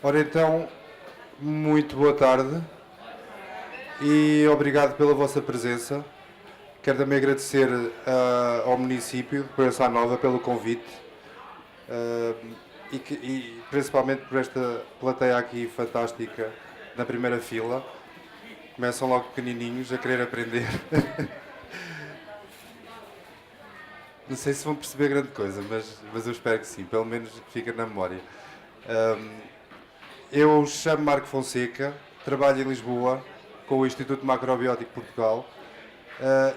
Ora então, muito boa tarde e obrigado pela vossa presença. Quero também agradecer ao município de Proença Nova pelo convite e principalmente por esta plateia aqui fantástica na primeira fila. Começam logo pequenininhos a querer aprender. Não sei se vão perceber grande coisa, mas eu espero que sim, pelo menos que fique na memória. Eu chamo Marco Fonseca, trabalho em Lisboa com o Instituto Macrobiótico Portugal.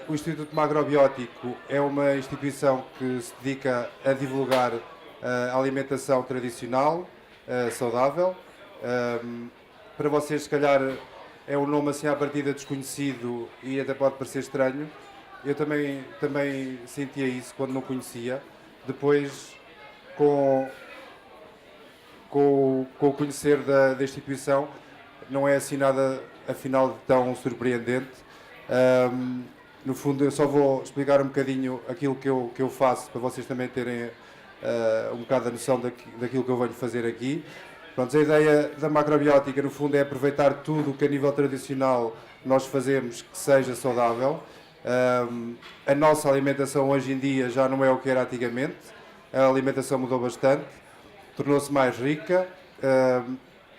O Instituto Macrobiótico é uma instituição que se dedica a divulgar a alimentação tradicional, saudável. Para vocês, se calhar, é um nome assim à partida desconhecido e até pode parecer estranho. Eu também sentia isso quando não conhecia. Depois, com o conhecer da instituição, não é assim nada, afinal, tão surpreendente. No fundo, eu só vou explicar um bocadinho aquilo que eu faço, para vocês também terem um bocado a noção daquilo que eu venho fazer aqui. Pronto, a ideia da macrobiótica, no fundo, é aproveitar tudo o que a nível tradicional nós fazemos que seja saudável. A nossa alimentação hoje em dia já não é o que era antigamente. A alimentação mudou bastante, tornou-se mais rica,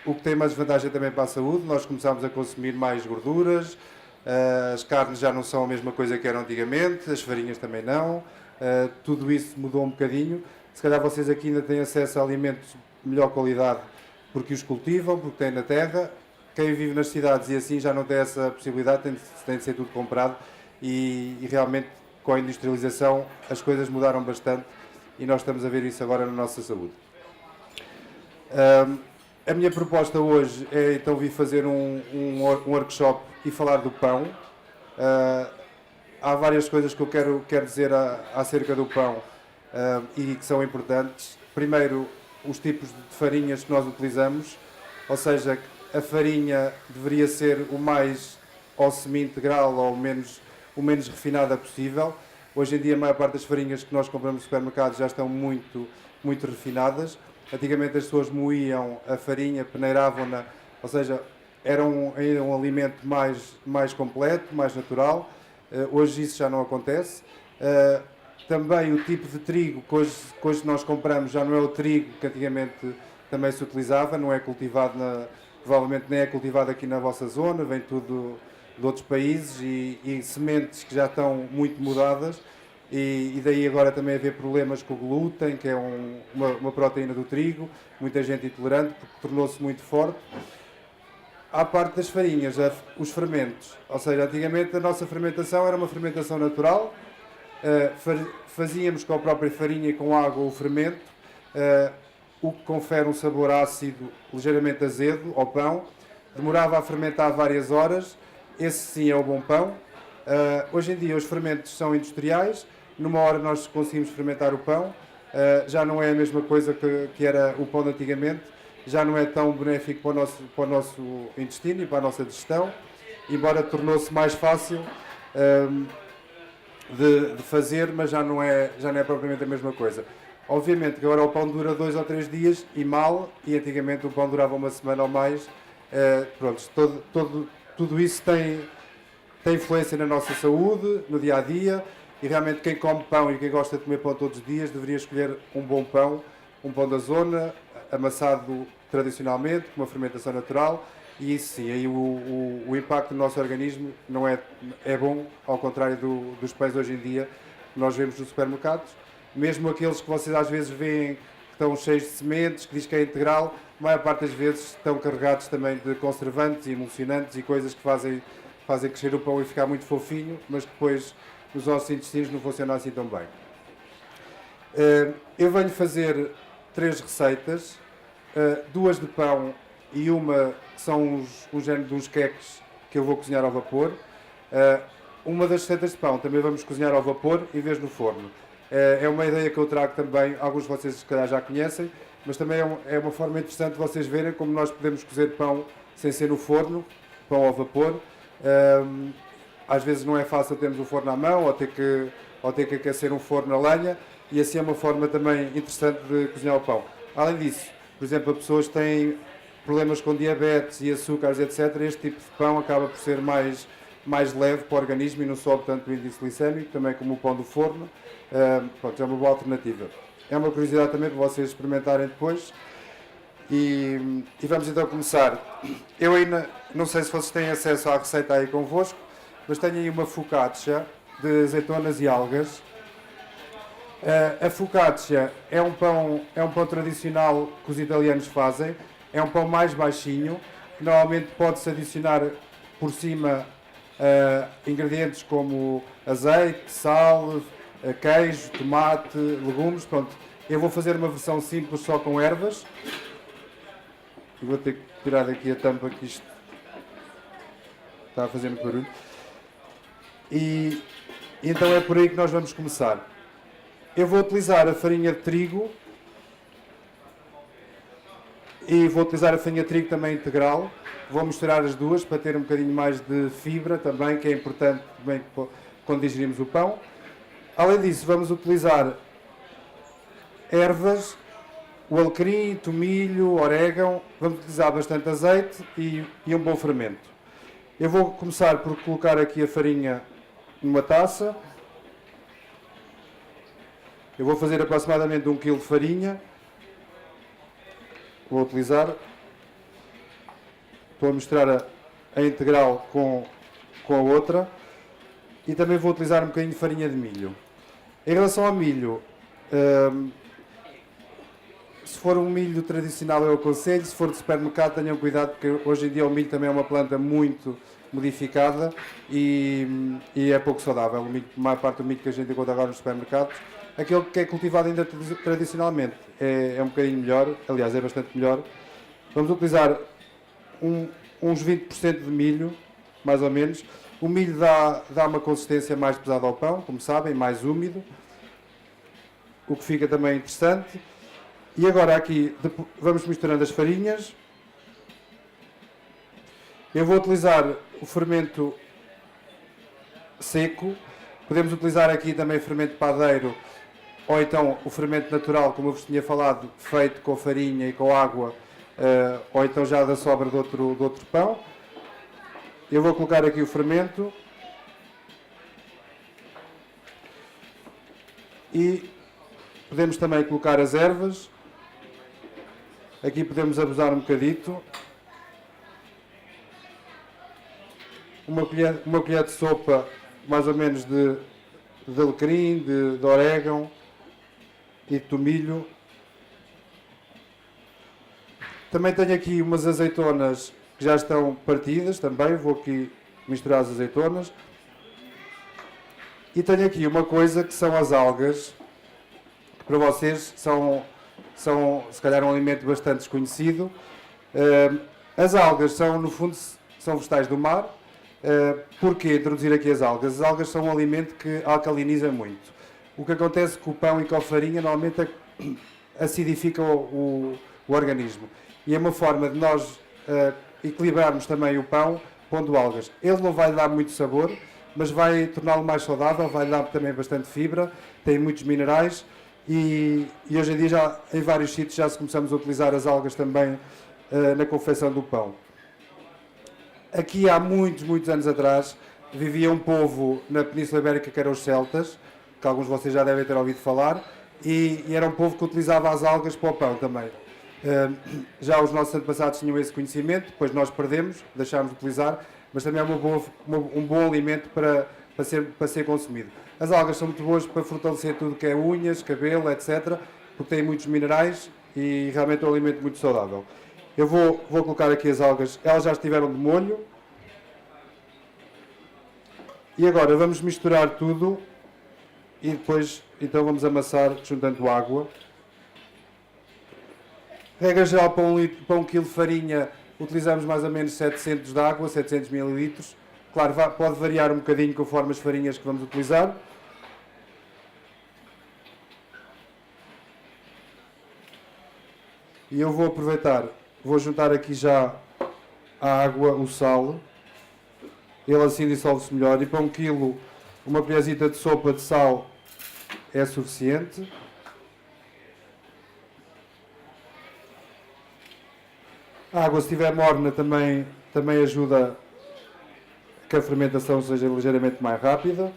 o que tem mais vantagem também para a saúde. Nós começámos a consumir mais gorduras, as carnes já não são a mesma coisa que eram antigamente, as farinhas também não, tudo isso mudou um bocadinho. Se calhar vocês aqui ainda têm acesso a alimentos de melhor qualidade porque os cultivam, porque têm na terra. Quem vive nas cidades e assim já não tem essa possibilidade, tem de ser tudo comprado e realmente com a industrialização as coisas mudaram bastante e nós estamos a ver isso agora na nossa saúde. A minha proposta hoje é então vir fazer um workshop e falar do pão. Há várias coisas que eu quero dizer acerca do pão e que são importantes. Primeiro, os tipos de farinhas que nós utilizamos, ou seja, a farinha deveria ser o mais ou semi-integral ou o menos refinada possível. Hoje em dia a maior parte das farinhas que nós compramos no supermercado já estão muito refinadas. Antigamente as pessoas moíam a farinha, peneiravam-na, ou seja, era um alimento mais completo, mais natural. Hoje isso já não acontece. Também o tipo de trigo que hoje nós compramos já não é o trigo que antigamente também se utilizava, não é cultivado, provavelmente nem é cultivado aqui na vossa zona, vem tudo de outros países e sementes que já estão muito mudadas. E daí agora também haver problemas com o glúten, que é uma proteína do trigo, muita gente intolerante, porque tornou-se muito forte. À parte das farinhas, os fermentos, ou seja, antigamente a nossa fermentação era uma fermentação natural, fazíamos com a própria farinha e com água o fermento, o que confere um sabor ácido, ligeiramente azedo ao pão, demorava a fermentar várias horas, esse sim é o bom pão. Hoje em dia os fermentos são industriais, numa hora nós conseguimos fermentar o pão, já não é a mesma coisa que era o pão de antigamente, já não é tão benéfico para o nosso intestino e para a nossa digestão, embora tornou-se mais fácil de fazer, mas já não é propriamente a mesma coisa. Obviamente que agora o pão dura 2 ou 3 dias e mal, e antigamente o pão durava uma semana ou mais. Tudo isso tem influência na nossa saúde, no dia a dia, e realmente quem come pão e quem gosta de comer pão todos os dias deveria escolher um bom pão, um pão da zona, amassado tradicionalmente, com uma fermentação natural, e isso sim, aí o impacto no nosso organismo não é bom, ao contrário dos pães hoje em dia que nós vemos nos supermercados. Mesmo aqueles que vocês às vezes veem que estão cheios de sementes, que diz que é integral, a maior parte das vezes estão carregados também de conservantes e emulsionantes e coisas que fazem crescer o pão e ficar muito fofinho, mas que depois nos nossos intestinos não funciona assim tão bem. Eu venho fazer 3 receitas, 2 de pão e uma que são um género de uns queques que eu vou cozinhar ao vapor. Uma das receitas de pão também vamos cozinhar ao vapor em vez no forno. É uma ideia que eu trago também, alguns de vocês se calhar já conhecem, mas também é uma forma interessante de vocês verem como nós podemos cozer pão sem ser no forno, pão ao vapor. Às vezes não é fácil termos o forno à mão ou ter que aquecer um forno a lenha, e assim é uma forma também interessante de cozinhar o pão. Além disso, por exemplo, as pessoas têm problemas com diabetes e açúcares, etc., este tipo de pão acaba por ser mais leve para o organismo e não sobe tanto o índice glicémico, também como o pão do forno. Pronto, é uma boa alternativa. É uma curiosidade também para vocês experimentarem depois. E vamos então começar. Eu ainda não sei se vocês têm acesso à receita aí convosco, mas tenho aí uma focaccia de azeitonas e algas. A focaccia é um pão tradicional que os italianos fazem. É um pão mais baixinho, que normalmente pode-se adicionar por cima ingredientes como azeite, sal, queijo, tomate, legumes. Pronto, eu vou fazer uma versão simples só com ervas. Eu vou ter que tirar daqui a tampa que isto está a fazer muito barulho. E então é por aí que nós vamos começar. Eu vou utilizar a farinha de trigo e vou utilizar a farinha de trigo também integral. Vou misturar as duas para ter um bocadinho mais de fibra também, que é importante também quando digerimos o pão. Além disso, vamos utilizar ervas, o alecrim, tomilho, orégano. Vamos utilizar bastante azeite e um bom fermento. Eu vou começar por colocar aqui a farinha numa taça. Eu vou fazer aproximadamente 1 kg de farinha. Vou utilizar. Estou a misturar a integral com a outra. E também vou utilizar um bocadinho de farinha de milho. Em relação ao milho, se for um milho tradicional eu aconselho, se for de supermercado tenham cuidado, porque hoje em dia o milho também é uma planta muito modificada e é pouco saudável. A maior parte do milho que a gente encontra agora nos supermercados, aquele que é cultivado ainda tradicionalmente, é um bocadinho melhor, aliás é bastante melhor. Vamos utilizar uns 20% de milho, mais ou menos. O milho dá uma consistência mais pesada ao pão, como sabem, mais úmido, o que fica também interessante. E agora aqui vamos misturando as farinhas. Eu vou utilizar o fermento seco. Podemos utilizar aqui também fermento padeiro ou então o fermento natural, como eu vos tinha falado, feito com farinha e com água, ou então já da sobra de outro pão. Eu vou colocar aqui o fermento e podemos também colocar as ervas. Aqui podemos abusar um bocadito. Uma colher de sopa, mais ou menos, de alecrim, de orégano e de tomilho. Também tenho aqui umas azeitonas que já estão partidas também. Vou aqui misturar as azeitonas. E tenho aqui uma coisa que são as algas, que para vocês são se calhar um alimento bastante desconhecido. As algas são, no fundo, são vegetais do mar. Porquê introduzir aqui as algas? As algas são um alimento que alcaliniza muito. O que acontece com o pão e com a farinha normalmente acidifica o organismo. E é uma forma de nós equilibrarmos também o pão pondo algas. Ele não vai dar muito sabor, mas vai torná-lo mais saudável, vai dar também bastante fibra, tem muitos minerais e hoje em dia já em vários sítios já se começamos a utilizar as algas também na confecção do pão. Aqui há muitos anos atrás vivia um povo na Península Ibérica que eram os celtas, que alguns de vocês já devem ter ouvido falar, e era um povo que utilizava as algas para o pão também. Já os nossos antepassados tinham esse conhecimento, depois nós perdemos, deixámos de utilizar, mas também é um bom alimento para ser consumido. As algas são muito boas para fortalecer tudo que é unhas, cabelo, etc., porque têm muitos minerais e realmente é um alimento muito saudável. Eu vou colocar aqui as algas, elas já estiveram de molho. E agora vamos misturar tudo e depois então vamos amassar juntando água. Regra geral, para 1 kg de farinha utilizamos mais ou menos 700 de água, 700 ml. Claro, pode variar um bocadinho conforme as farinhas que vamos utilizar. E eu vou aproveitar, vou juntar aqui já a água, o sal. Ele assim dissolve-se melhor. E para 1 kg, uma colherzita de sopa de sal é suficiente. A água, se estiver morna, também ajuda que a fermentação seja ligeiramente mais rápida.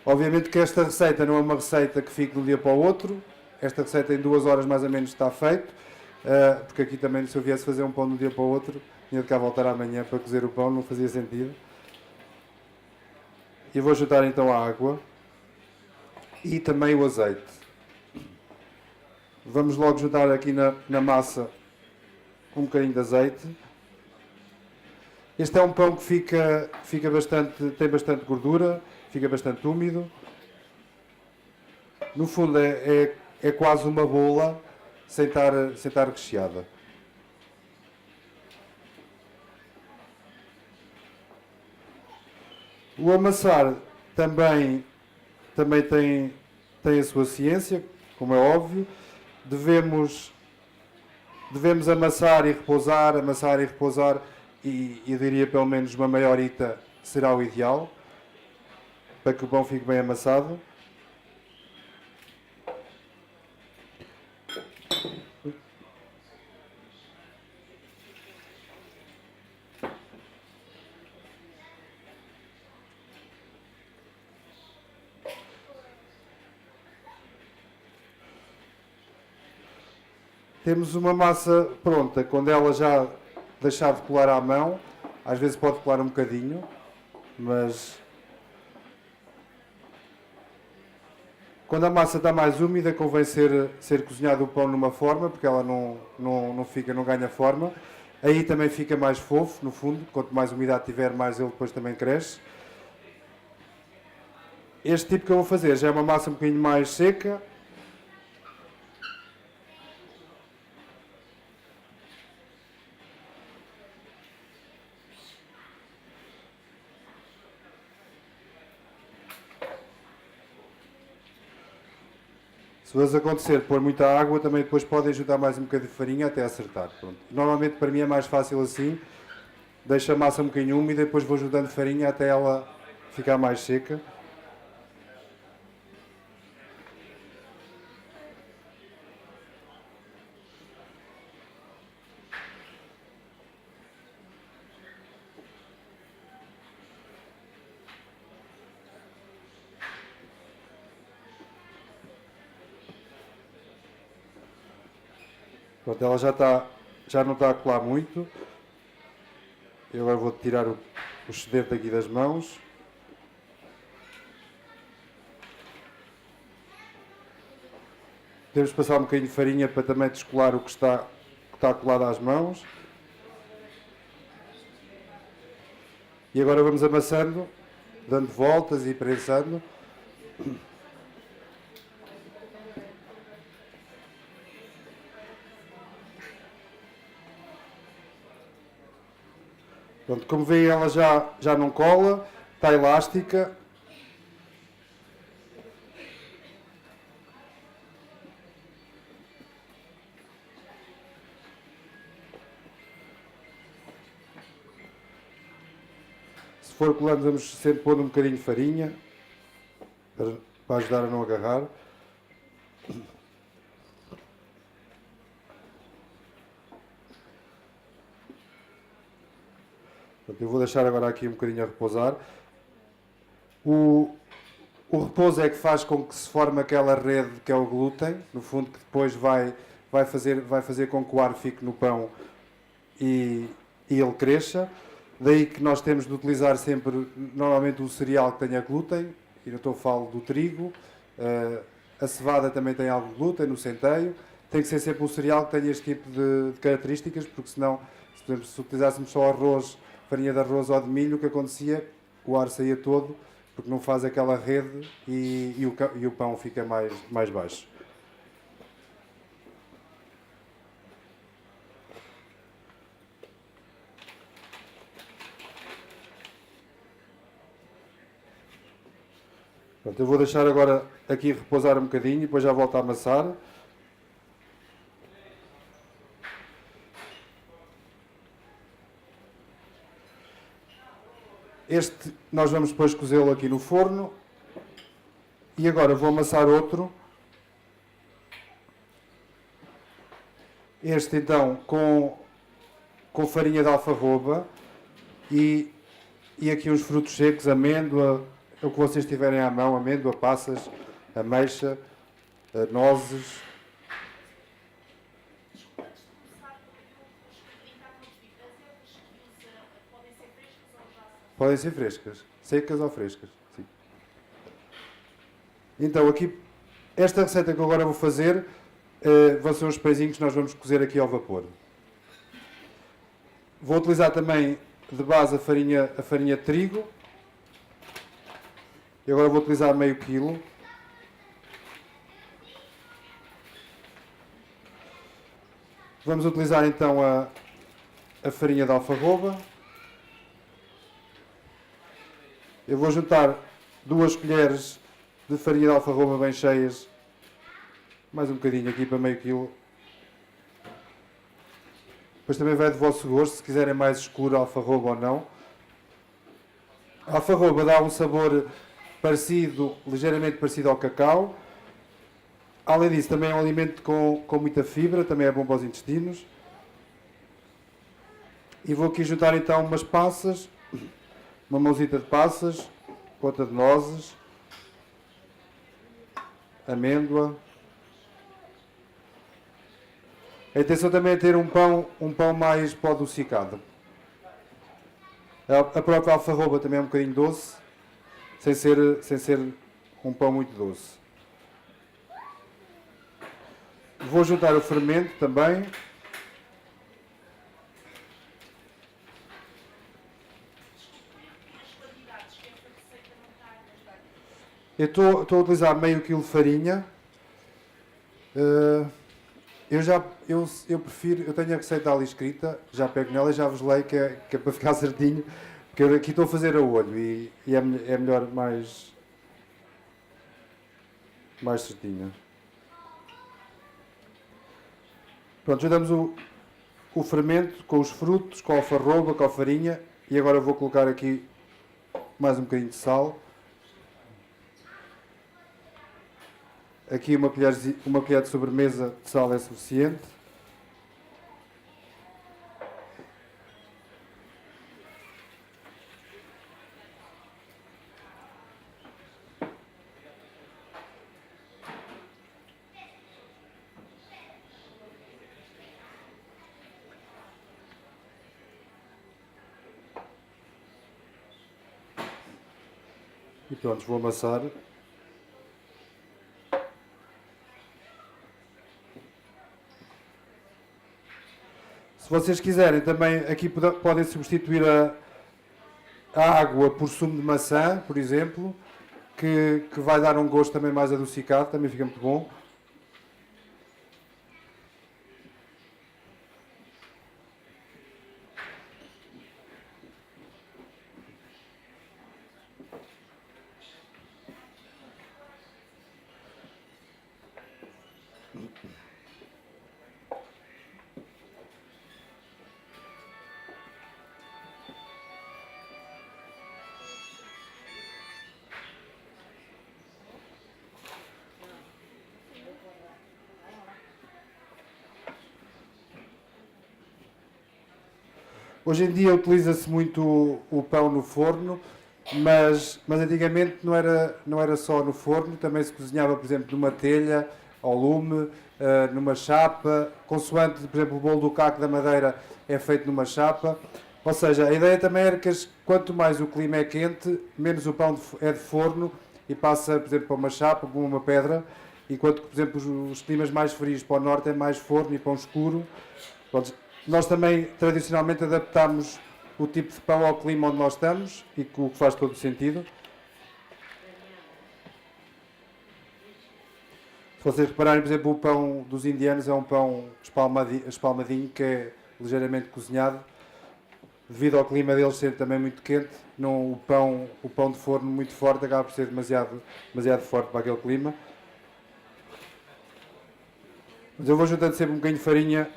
Obviamente que esta receita não é uma receita que fique de um dia para o outro. Esta receita em 2 horas mais ou menos está feito. Porque aqui também, se eu viesse fazer um pão de um dia para o outro, tinha de cá voltar amanhã para cozer o pão, não fazia sentido. E vou juntar então a água e também o azeite. Vamos logo juntar aqui na massa um bocadinho de azeite. Este é um pão que tem bastante gordura, fica bastante úmido. No fundo é quase uma bola sem estar recheada. O amassar também tem a sua ciência, como é óbvio. Devemos amassar e repousar, e eu diria pelo menos uma meia horita será o ideal para que o pão fique bem amassado. Temos uma massa pronta, quando ela já deixar de colar à mão, às vezes pode colar um bocadinho, mas quando a massa está mais úmida convém ser cozinhado o pão numa forma, porque ela não ganha forma. Aí também fica mais fofo, no fundo, quanto mais umidade tiver, mais ele depois também cresce. Este tipo que eu vou fazer já é uma massa um bocadinho mais seca. Se vos acontecer pôr muita água, também depois podem juntar mais um bocadinho de farinha até acertar. Pronto. Normalmente para mim é mais fácil assim. Deixo a massa um bocadinho úmida e depois vou juntando farinha até ela ficar mais seca. Pronto, ela já não está a colar muito. Eu agora vou tirar o excedente aqui das mãos. Podemos passar um bocadinho de farinha para também descolar o que está colado às mãos. E agora vamos amassando, dando voltas e prensando. Pronto, como veem, ela já não cola, está elástica. Se for colando, vamos sempre pôr um bocadinho de farinha para ajudar a não agarrar. Eu vou deixar agora aqui um bocadinho a repousar. O repouso é que faz com que se forme aquela rede que é o glúten, no fundo, que depois vai fazer com que o ar fique no pão e ele cresça. Daí que nós temos de utilizar sempre, normalmente, um cereal que tenha glúten, e não falo do trigo. A cevada também tem algo de glúten, no centeio. Tem que ser sempre um cereal que tenha este tipo de características, porque senão, se utilizássemos só arroz, farinha de arroz ou de milho, o que acontecia? O ar saía todo, porque não faz aquela rede e o pão fica mais baixo. Pronto, eu vou deixar agora aqui repousar um bocadinho e depois já volto a amassar. Este nós vamos depois cozê-lo aqui no forno. E agora vou amassar outro. Este então com farinha de alfarroba e aqui uns frutos secos, amêndoa, o que vocês tiverem à mão, amêndoa, passas, ameixa, nozes. Podem ser frescas, secas ou frescas. Sim. Então aqui, esta receita que eu agora vou fazer vão ser uns pãezinhos que nós vamos cozer aqui ao vapor. Vou utilizar também de base a farinha de trigo. E agora vou utilizar meio quilo. Vamos utilizar então a farinha de alfarroba. Eu vou juntar 2 colheres de farinha de alfarroba bem cheias. Mais um bocadinho aqui para meio quilo. Depois também vai do vosso gosto, se quiserem mais escuro a alfarroba ou não. A alfarroba dá um sabor parecido, ligeiramente parecido ao cacau. Além disso, também é um alimento com muita fibra, também é bom para os intestinos. E vou aqui juntar então umas passas, uma mãozita de passas, outra de nozes, amêndoa. A intenção também é ter um pão mais para o adocicado. A própria alfarroba também é um bocadinho doce, sem ser um pão muito doce. Vou juntar o fermento também. Eu estou a utilizar meio quilo de farinha. Eu prefiro, eu tenho a receita ali escrita, já pego nela e já vos leio que é para ficar certinho, porque eu aqui estou a fazer a olho e é melhor mais certinho. Pronto, juntamos o fermento com os frutos, com a alfarroba, com a farinha e agora vou colocar aqui mais um bocadinho de sal. Aqui uma colher de sobremesa de sal é suficiente. E pronto, vou amassar. Se vocês quiserem também, aqui podem substituir a água por sumo de maçã, por exemplo, que vai dar um gosto também mais adocicado, também fica muito bom. Hoje em dia utiliza-se muito o pão no forno, mas antigamente não era só no forno, também se cozinhava, por exemplo, numa telha, ao lume, numa chapa, consoante, por exemplo, o bolo do caco da Madeira é feito numa chapa. Ou seja, a ideia também era que quanto mais o clima é quente, menos o pão é de forno e passa, por exemplo, para uma chapa, para uma pedra, enquanto que, por exemplo, os climas mais frios para o norte é mais forno e pão escuro. Pronto, nós também, tradicionalmente, adaptamos o tipo de pão ao clima onde nós estamos e o que faz todo o sentido. Se vocês repararem, por exemplo, o pão dos indianos é um pão espalmadinho que é ligeiramente cozinhado. Devido ao clima deles ser também muito quente, o pão de forno muito forte acaba por ser demasiado forte para aquele clima. Mas eu vou juntando sempre um bocadinho de farinha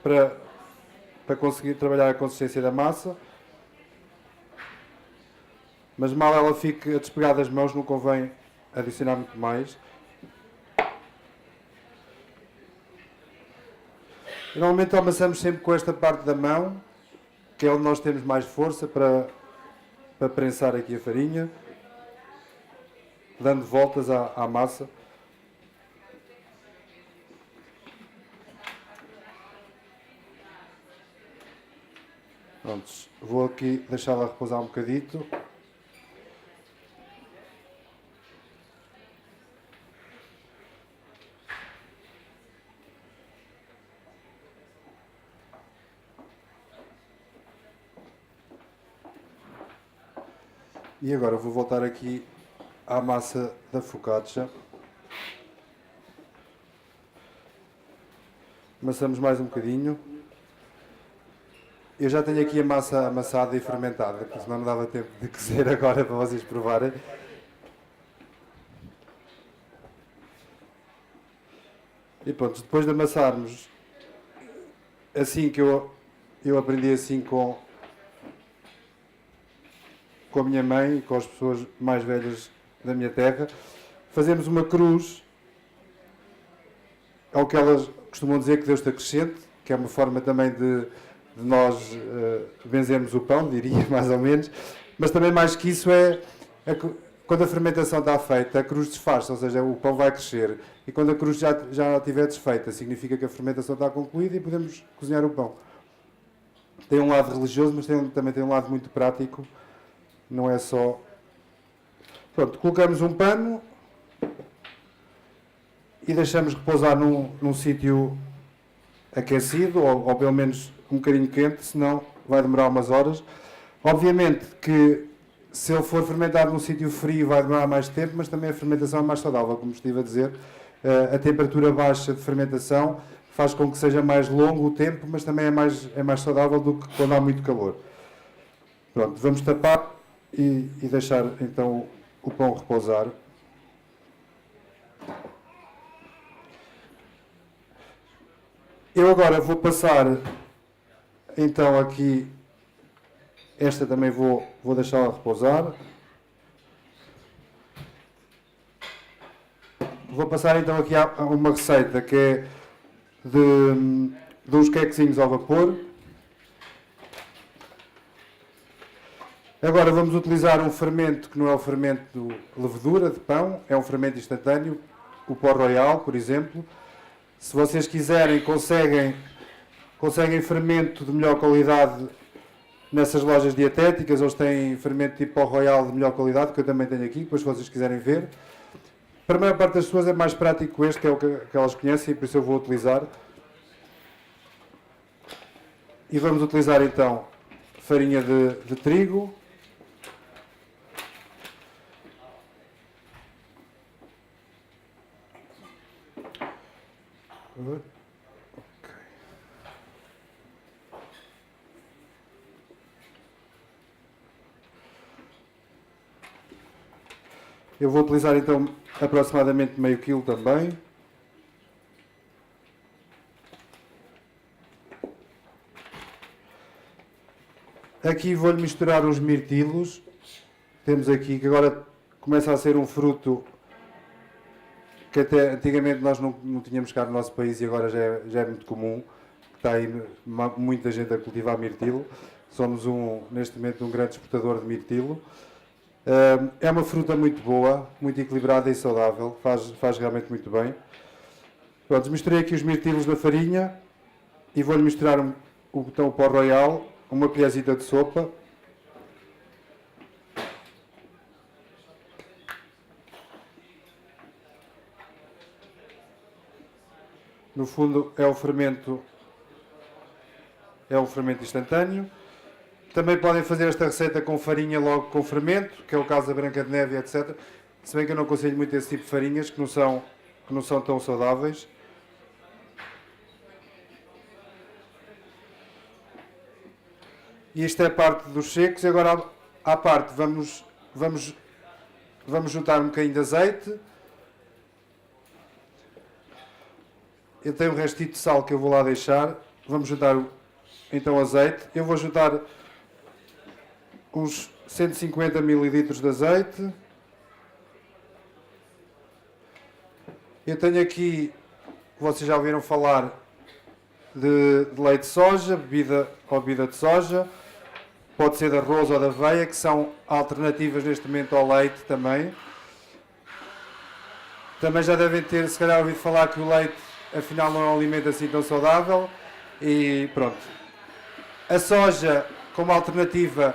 para conseguir trabalhar a consistência da massa. Mas mal ela fique a despegar das mãos, não convém adicionar muito mais. Normalmente amassamos sempre com esta parte da mão, que é onde nós temos mais força para prensar aqui a farinha, dando voltas à massa. Prontos, vou aqui deixá-la repousar um bocadito. E agora vou voltar aqui à massa da focaccia. Amassamos mais um bocadinho. Eu já tenho aqui a massa amassada e fermentada, porque senão não dava tempo de cozer agora para vocês provarem. E pronto, depois de amassarmos, assim que eu aprendi assim com a minha mãe e com as pessoas mais velhas da minha terra, fazemos uma cruz, ao que elas costumam dizer que Deus te acrescente, que é uma forma também de nós benzermos o pão, diria, mais ou menos, mas também mais que isso quando a fermentação está feita, a cruz desfaz, ou seja, o pão vai crescer, e quando a cruz já estiver desfeita, significa que a fermentação está concluída e podemos cozinhar o pão. Tem um lado religioso, mas também tem um lado muito prático, não é só... Pronto, colocamos um pano e deixamos repousar num sítio aquecido, ou pelo menos um bocadinho quente, senão vai demorar umas horas. Obviamente que se ele for fermentado num sítio frio vai demorar mais tempo, mas também a fermentação é mais saudável, como estive a dizer. A temperatura baixa de fermentação faz com que seja mais longo o tempo, mas também é mais saudável do que quando há muito calor. Pronto, vamos tapar e deixar então o pão repousar. Eu agora vou passar então aqui, esta também vou deixá-la repousar. Vou passar então aqui a uma receita que é de uns quequezinhos ao vapor. Agora vamos utilizar um fermento que não é o fermento de levedura de pão, é um fermento instantâneo, o Pó Royal, por exemplo. Se vocês quiserem, conseguem fermento de melhor qualidade nessas lojas dietéticas. Eles têm fermento tipo Pó Royal de melhor qualidade, que eu também tenho aqui, depois se vocês quiserem ver. Para a maior parte das pessoas é mais prático este, que é o que elas conhecem, e por isso eu vou utilizar. E vamos utilizar então farinha de trigo. Okay. Eu vou utilizar então aproximadamente meio quilo também. Aqui vou-lhe misturar os mirtilos. Temos aqui, que agora começa a ser um fruto que até antigamente nós não tínhamos cá no nosso país e agora já é muito comum. Está aí muita gente a cultivar mirtilo. Somos neste momento um grande exportador de mirtilo. É uma fruta muito boa, muito equilibrada e saudável, faz realmente muito bem. Pronto, misturei aqui os mirtilos na farinha e vou-lhe misturar então o Pó Royal, uma colherzita de sopa. No fundo é um fermento instantâneo. Também podem fazer esta receita com farinha logo com fermento, que é o caso da Branca de Neve, etc. Se bem que eu não aconselho muito esse tipo de farinhas, que não são tão saudáveis. E isto é a parte dos secos. E agora à parte vamos juntar um bocadinho de azeite. Eu tenho um restinho de sal que eu vou lá deixar. Vamos juntar então azeite. Eu vou juntar uns 150 ml de azeite. Eu tenho aqui, vocês já ouviram falar, de leite de soja, bebida ou bebida de soja, pode ser de arroz ou de aveia, que são alternativas neste momento ao leite também. Também já devem ter, se calhar, ouvido falar que o leite, afinal, não é um alimento assim tão saudável. E pronto. A soja, como alternativa,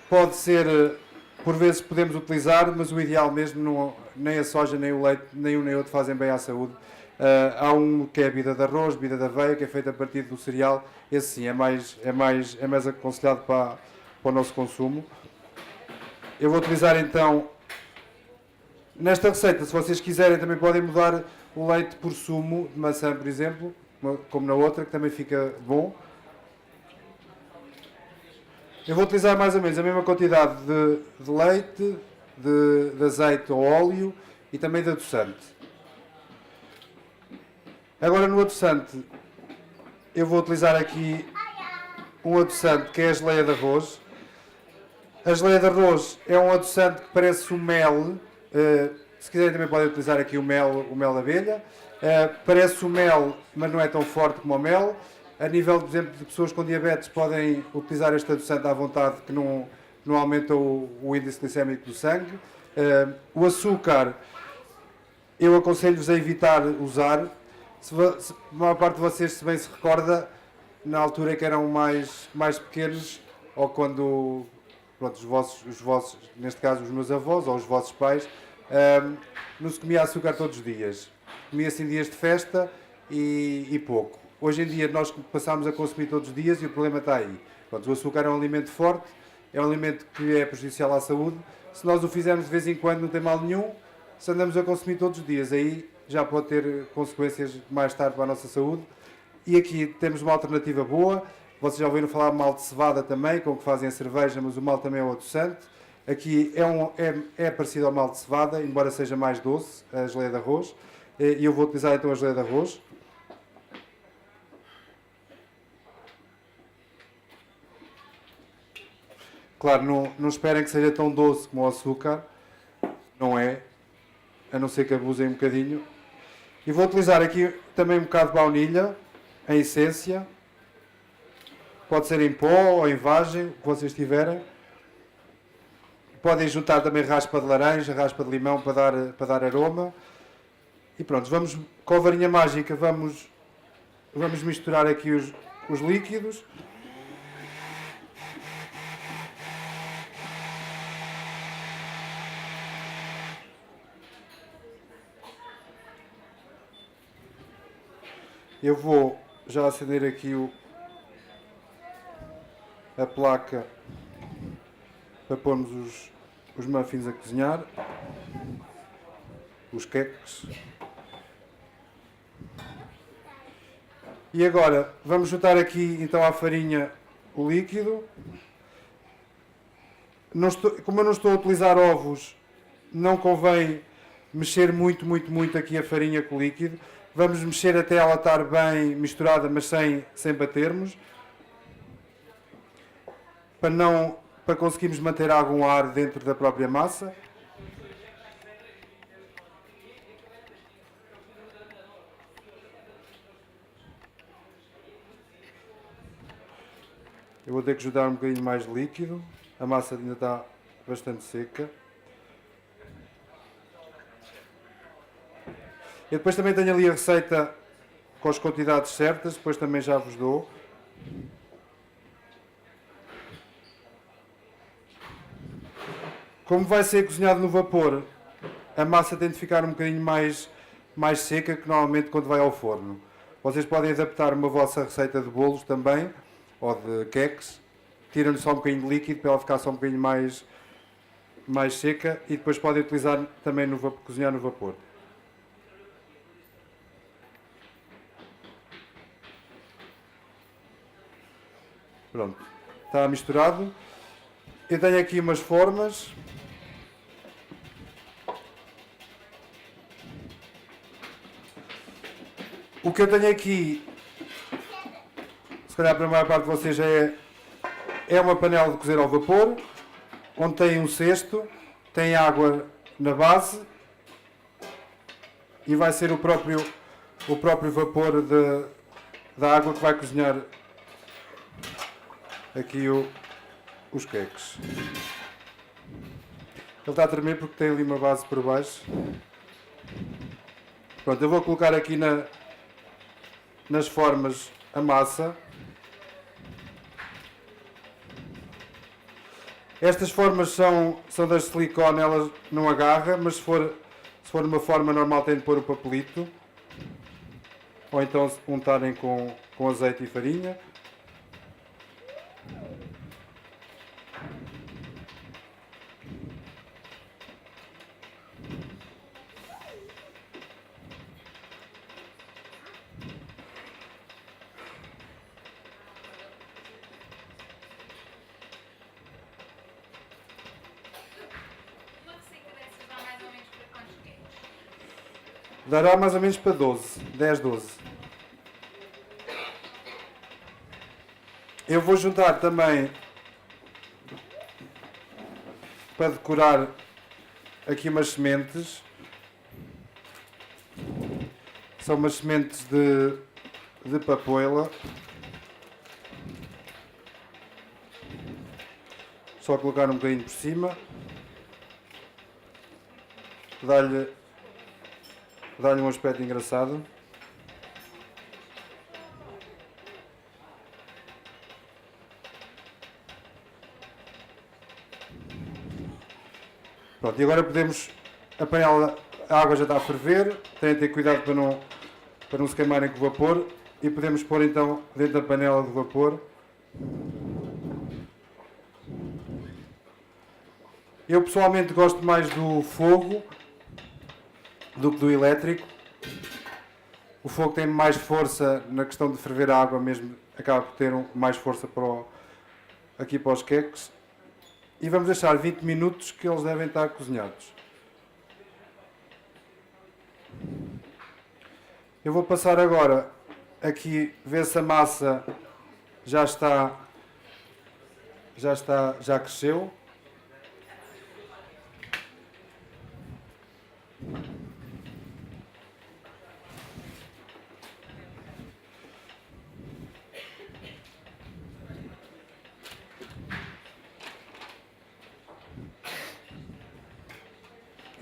pode ser, por vezes podemos utilizar, mas o ideal mesmo, não, nem a soja, nem o leite, nem um nem outro fazem bem à saúde. Há um que é a bebida de arroz, bebida de aveia, que é feita a partir do cereal. Esse sim, é mais aconselhado para o nosso consumo. Eu vou utilizar então, nesta receita, se vocês quiserem, também podem mudar o leite por sumo de maçã, por exemplo, como na outra, que também fica bom. Eu vou utilizar mais ou menos a mesma quantidade de leite, de azeite ou óleo e também de adoçante. Agora no adoçante, eu vou utilizar aqui um adoçante que é a geleia de arroz. A geleia de arroz é um adoçante que parece o mel. Se quiserem também podem utilizar aqui o mel de abelha. Parece o mel, mas não é tão forte como o mel. A nível, por exemplo, de pessoas com diabetes podem utilizar este adoçante à vontade, que não aumenta o índice glicémico do sangue. O açúcar, eu aconselho-vos a evitar usar. A maior parte de vocês, se bem se recorda, na altura que eram mais pequenos, ou quando pronto, os vossos, neste caso os meus avós ou os vossos pais, não se comia açúcar todos os dias. Comia-se em dias de festa e pouco. Hoje em dia nós passamos a consumir todos os dias e o problema está aí. Pronto, o açúcar é um alimento forte, é um alimento que é prejudicial à saúde. Se nós o fizermos de vez em quando não tem mal nenhum, se andamos a consumir todos os dias, aí já pode ter consequências mais tarde para a nossa saúde. E aqui temos uma alternativa boa. Vocês já ouviram falar de mal de cevada também, com que fazem a cerveja, mas o mal também é o adoçante. Aqui é parecido ao mal de cevada, embora seja mais doce, a geleia de arroz. E eu vou utilizar então a geleia de arroz. Claro, não esperem que seja tão doce como o açúcar. Não é, a não ser que abusem um bocadinho. E vou utilizar aqui também um bocado de baunilha, em essência. Pode ser em pó ou em vagem, o que vocês tiverem. Podem juntar também raspa de laranja, raspa de limão para dar aroma. E pronto, vamos com a varinha mágica, vamos misturar aqui os líquidos. Eu vou já acender aqui a placa para pormos os muffins a cozinhar, os queques. E agora vamos juntar aqui então à farinha o líquido. Como eu não estou a utilizar ovos, não convém mexer muito muito aqui a farinha com o líquido. Vamos mexer até ela estar bem misturada, mas sem batermos. Para conseguirmos manter algum ar dentro da própria massa. Eu vou ter que ajudar um bocadinho mais de líquido. A massa ainda está bastante seca. Eu depois também tenho ali a receita com as quantidades certas, depois também já vos dou. Como vai ser cozinhado no vapor, a massa tem de ficar um bocadinho mais seca que normalmente quando vai ao forno. Vocês podem adaptar uma vossa receita de bolos também, ou de queques, tiram-lhe só um bocadinho de líquido para ela ficar só um bocadinho mais seca e depois podem utilizar também cozinhar no vapor. Pronto, está misturado. Eu tenho aqui umas formas. O que eu tenho aqui, se calhar para a maior parte de vocês é uma panela de cozer ao vapor, onde tem um cesto, tem água na base e vai ser o próprio vapor da água que vai cozinhar aqui os queques. Ele está a tremer porque tem ali uma base por baixo. Pronto, eu vou colocar aqui nas formas a massa. Estas formas são das de silicone, elas não agarram, mas se for uma forma normal tem de pôr o papelito. Ou então untarem com azeite e farinha. Dará mais ou menos para 10, 12. Eu vou juntar também, para decorar, aqui umas sementes. São umas sementes de papoila. Só colocar um bocadinho por cima. Dá-lhe um aspecto engraçado. Pronto, e agora podemos... A água já está a ferver. Tem de ter cuidado para não se queimarem com o vapor. E podemos pôr então dentro da panela de vapor. Eu pessoalmente gosto mais do fogo do que do elétrico. O fogo tem mais força na questão de ferver a água mesmo, acaba por ter mais força aqui para os queques. E vamos deixar 20 minutos que eles devem estar cozinhados. Eu vou passar agora aqui, ver se a massa já cresceu.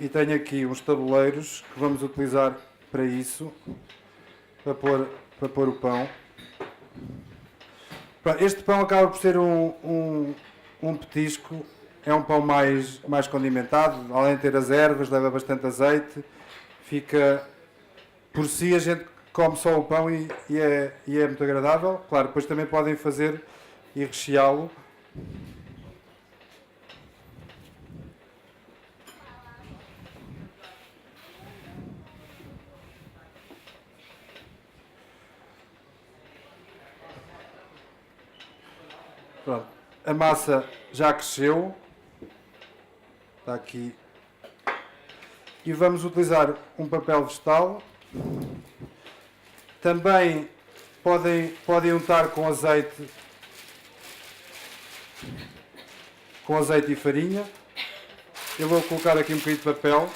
E tenho aqui uns tabuleiros que vamos utilizar para isso, para pôr o pão. Este pão acaba por ser um petisco, é um pão mais condimentado, além de ter as ervas, leva bastante azeite, fica, por si a gente come só o pão e é muito agradável. Claro, depois também podem fazer e recheá-lo. Pronto, a massa já cresceu, está aqui, e vamos utilizar um papel vegetal. Também podem untar com azeite e farinha. Eu vou colocar aqui um bocadinho de papel.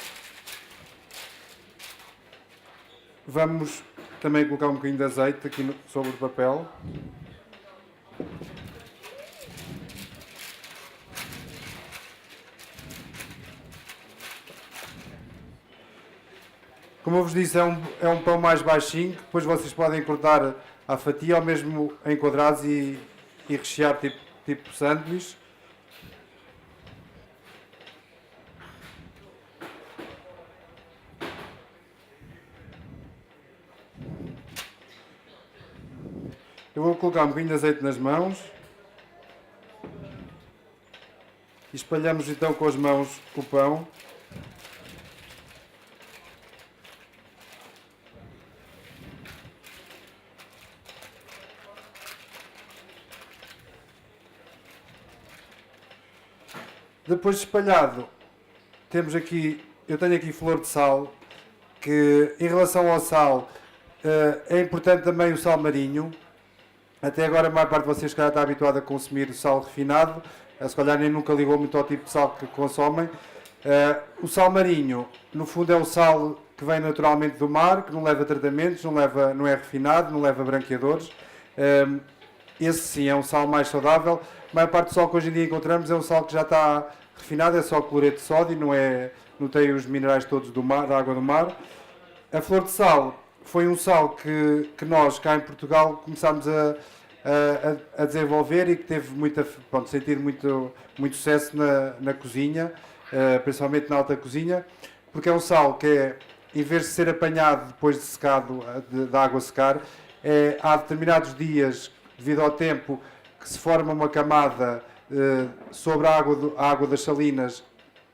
Vamos também colocar um bocadinho de azeite aqui sobre o papel. Como eu vos disse, é um pão mais baixinho, que depois vocês podem cortar à fatia ou mesmo em quadrados e rechear tipo sanduíche. Eu vou colocar um bocadinho de azeite nas mãos. E espalhamos então com as mãos o pão. Depois de espalhado, eu tenho aqui flor de sal, que em relação ao sal, é importante também o sal marinho. Até agora a maior parte de vocês se calhar está habituada a consumir sal refinado, se calhar nem nunca ligou muito ao tipo de sal que consomem. O sal marinho, no fundo, é o sal que vem naturalmente do mar, que não leva tratamentos, não é refinado, não leva branqueadores. Esse sim é um sal mais saudável. A maior parte do sal que hoje em dia encontramos é um sal que já está refinado, é só cloreto de sódio, não tem os minerais todos do mar, da água do mar. A flor de sal foi um sal que nós, cá em Portugal, começámos a desenvolver e que teve sentido muito sucesso na cozinha, principalmente na alta cozinha, porque é um sal que em vez de ser apanhado depois de secado, da água secar, há determinados dias, devido ao tempo, que se forma uma camada sobre a água das salinas,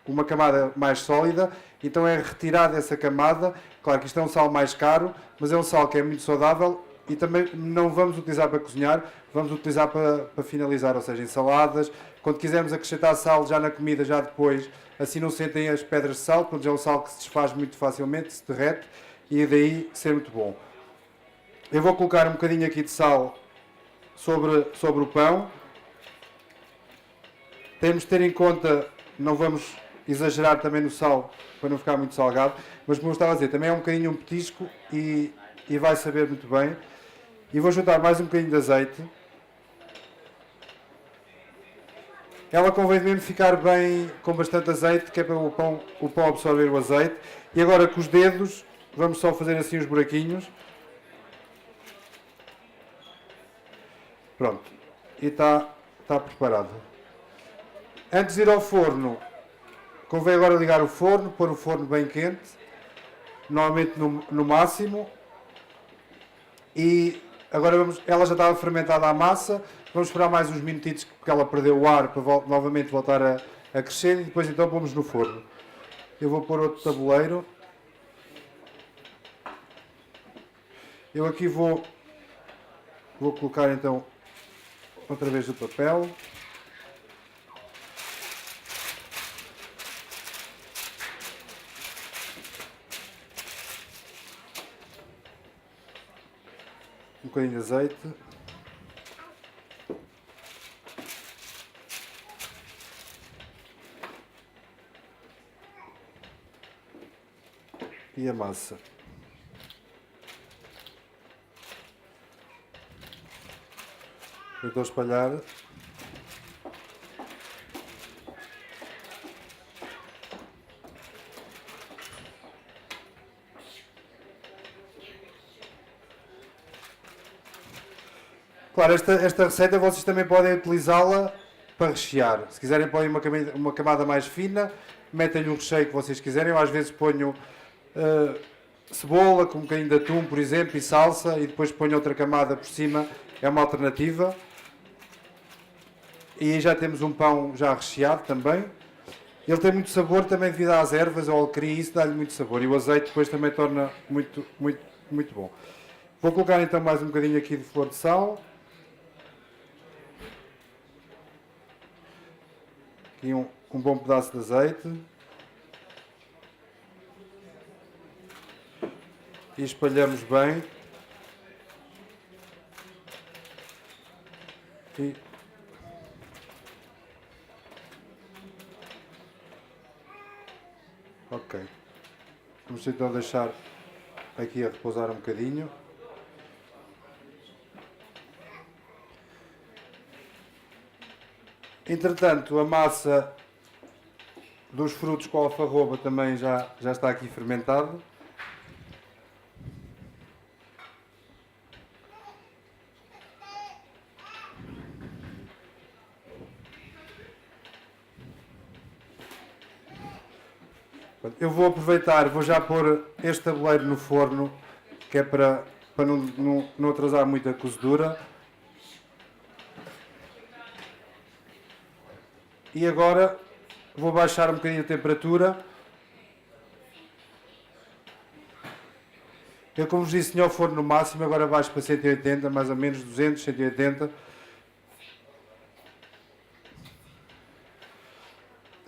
uma camada mais sólida, então é retirada essa camada. Claro que isto é um sal mais caro, mas é um sal que é muito saudável e também não vamos utilizar para cozinhar, vamos utilizar para finalizar, ou seja, em saladas. Quando quisermos acrescentar sal já na comida, já depois, assim não sentem as pedras de sal, porque é um sal que se desfaz muito facilmente, se derrete, e daí ser muito bom. Eu vou colocar um bocadinho aqui de sal sobre o pão. Temos de ter em conta, não vamos exagerar também no sal, para não ficar muito salgado, mas como eu estava a dizer, também é um bocadinho um petisco e vai saber muito bem. E vou juntar mais um bocadinho de azeite. Ela convém mesmo ficar bem, com bastante azeite, que é para o pão absorver o azeite. E agora com os dedos, vamos só fazer assim os buraquinhos. Pronto. E está preparado. Antes de ir ao forno, convém agora ligar o forno, pôr o forno bem quente, normalmente no máximo. E agora ela já estava fermentada a massa, vamos esperar mais uns minutitos porque ela perdeu o ar para novamente voltar a crescer e depois então pomos no forno. Eu vou pôr outro tabuleiro. Eu aqui vou colocar então outra vez o papel. Um bocadinho de azeite. E a massa. Eu estou a espalhar. Claro, esta receita vocês também podem utilizá-la para rechear. Se quiserem podem uma camada mais fina, metem-lhe o recheio que vocês quiserem. Eu às vezes ponho cebola com um bocadinho de atum, por exemplo, e salsa, e depois ponho outra camada por cima. É uma alternativa. E aí já temos um pão já recheado também. Ele tem muito sabor também devido às ervas, ao alecrim, isso dá-lhe muito sabor. E o azeite depois também torna muito, muito, muito bom. Vou colocar então mais um bocadinho aqui de flor de sal. Aqui um bom pedaço de azeite. E espalhamos bem. E ok. Vamos então deixar aqui a repousar um bocadinho. Entretanto, a massa dos frutos com a alfarroba também já está aqui fermentada. Eu vou aproveitar, vou já pôr este tabuleiro no forno, que é para não atrasar muito a cozedura. E agora vou baixar um bocadinho a temperatura. Eu, como vos disse, tinha o forno no máximo, agora baixo para 180, mais ou menos 200, 180.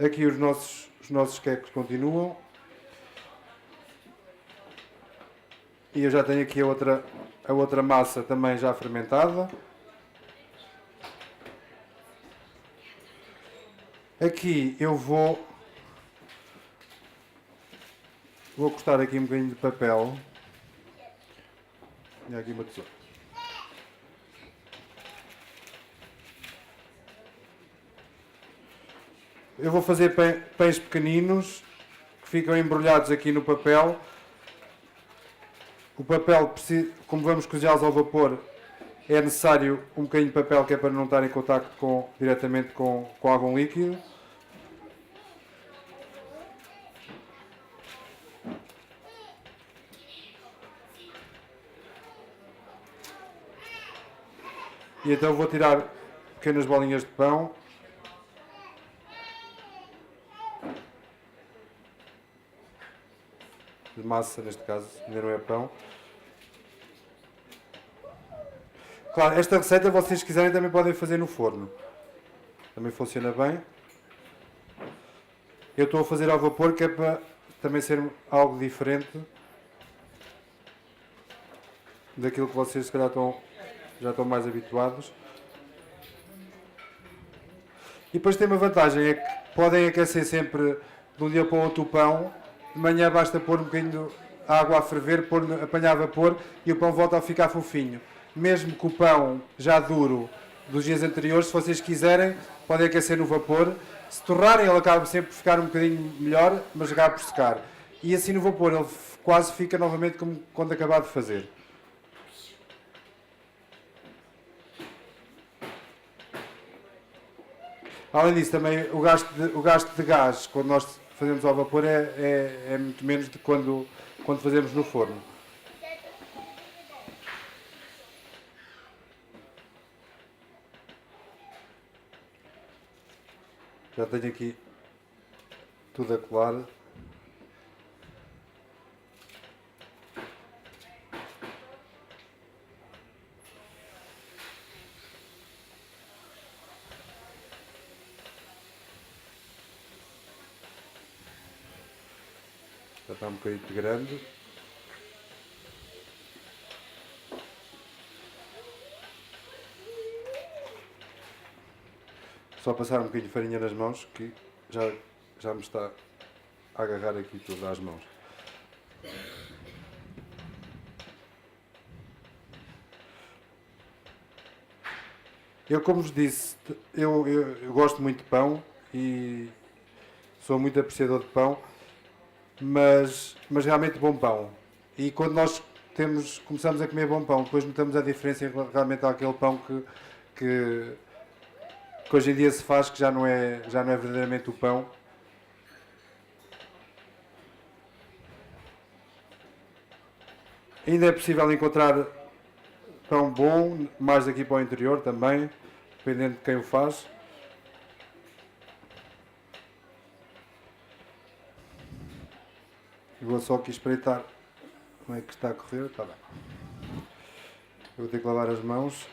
Aqui os nossos queques continuam. E eu já tenho aqui a outra massa também já fermentada. Aqui eu vou Vou cortar aqui um bocadinho de papel. E aqui uma tesoura. Eu vou fazer pães pequeninos que ficam embrulhados aqui no papel. O papel, como vamos cozinhá-los ao vapor, é necessário um bocadinho de papel, que é para não estar em contacto diretamente com algum líquido. E então vou tirar pequenas bolinhas de pão. De massa, neste caso, ainda não é pão. Claro, esta receita, vocês se quiserem, também podem fazer no forno. Também funciona bem. Eu estou a fazer ao vapor, que é para também ser algo diferente daquilo que vocês, se calhar, já estão mais habituados. E depois tem uma vantagem, é que podem aquecer sempre de um dia para o outro o pão. De manhã basta pôr um bocadinho de água a ferver, apanhar vapor e o pão volta a ficar fofinho. Mesmo que o pão já duro dos dias anteriores, se vocês quiserem, podem aquecer no vapor. Se torrarem, ele acaba sempre por ficar um bocadinho melhor, mas acaba por secar. E assim no vapor ele quase fica novamente como quando acabar de fazer. Além disso, também o gasto de gás, quando nós fazemos ao vapor, é muito menos de quando fazemos no forno. Já tenho aqui tudo a colar. Já está um bocadinho grande. Só passar um bocadinho de farinha nas mãos, que já me está a agarrar aqui tudo às mãos. Eu, como vos disse, eu gosto muito de pão e sou muito apreciador de pão, mas realmente bom pão. E quando nós começamos a comer bom pão, depois notamos a diferença realmente àquele pão que hoje em dia se faz, que já não é verdadeiramente o pão. Ainda é possível encontrar pão bom, mais daqui para o interior também, dependendo de quem o faz. Vou só aqui espreitar como é que está a correr. Está bem. Eu vou ter que lavar as mãos.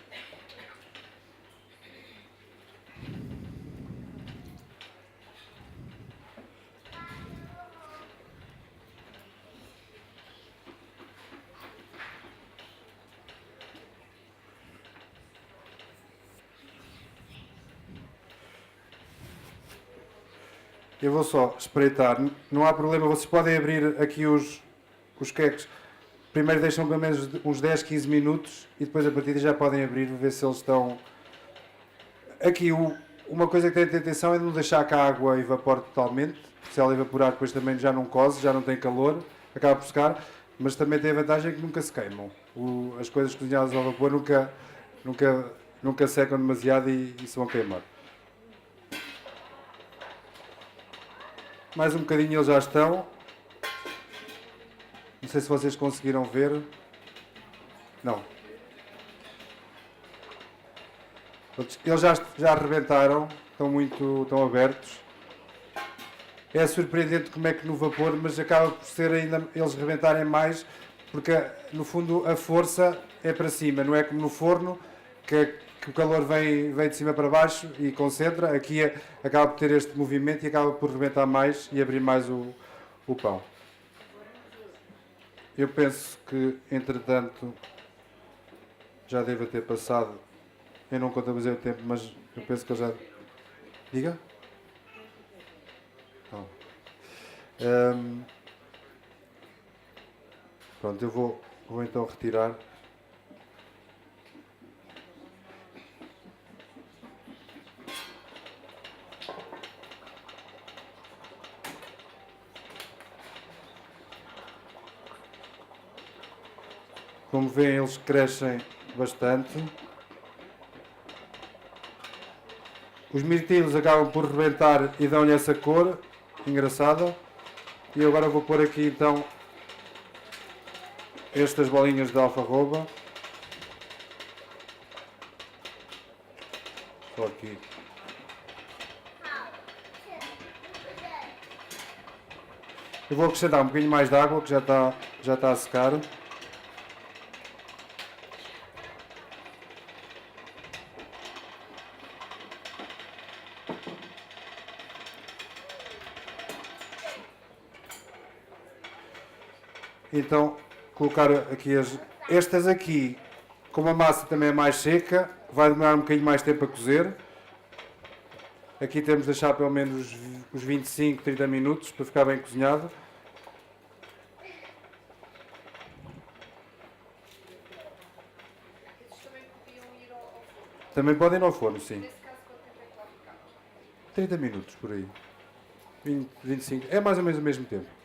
Eu vou só espreitar, não há problema, vocês podem abrir aqui os queques. Primeiro deixam pelo menos uns 10, 15 minutos e depois a partir daí já podem abrir, ver se eles estão... Aqui uma coisa que tem que ter atenção é não deixar que a água evapore totalmente. Se ela evaporar depois também já não cose, já não tem calor, acaba por secar, mas também tem a vantagem que nunca se queimam. As coisas cozinhadas ao vapor nunca secam demasiado e se vão queimar. Mais um bocadinho eles já estão. Não sei se vocês conseguiram ver. Não. Eles já arrebentaram. Estão abertos. É surpreendente como é que no vapor, mas acaba por ser ainda eles rebentarem mais, porque no fundo a força é para cima, não é como no forno, que o calor vem de cima para baixo e concentra. Aqui acaba por ter este movimento e acaba por rebentar mais e abrir mais o pão. Eu penso que, entretanto, já deve ter passado. Eu não contabilizei o tempo, mas eu penso que eu já... Diga? Não. Pronto, eu vou então retirar. Como veem, eles crescem bastante. Os mirtilos acabam por rebentar e dão-lhe essa cor engraçada. E agora vou pôr aqui então estas bolinhas de alfarroba. Só aqui. Eu vou acrescentar um bocadinho mais de água, que já está a secar. Então, colocar aqui estas aqui, como a massa também é mais seca, vai demorar um bocadinho mais tempo a cozer. Aqui temos de deixar pelo menos uns 25, 30 minutos para ficar bem cozinhado. Também podem ir ao forno, sim. 30 minutos por aí. 20, 25, é mais ou menos o mesmo tempo.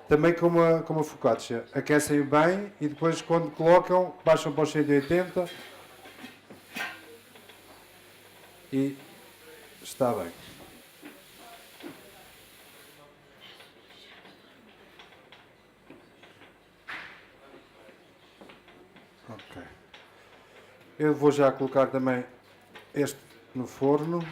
Também como a focaccia, aquecem bem e depois quando colocam baixam para os 180 e está bem. Ok. Eu vou já colocar também este no forno.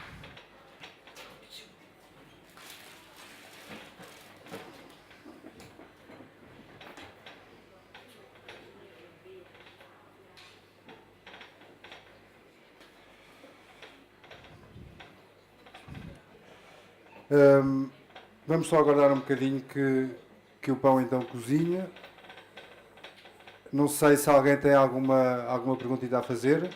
Vamos só aguardar um bocadinho que o pão então cozinha. Não sei se alguém tem alguma pergunta a fazer.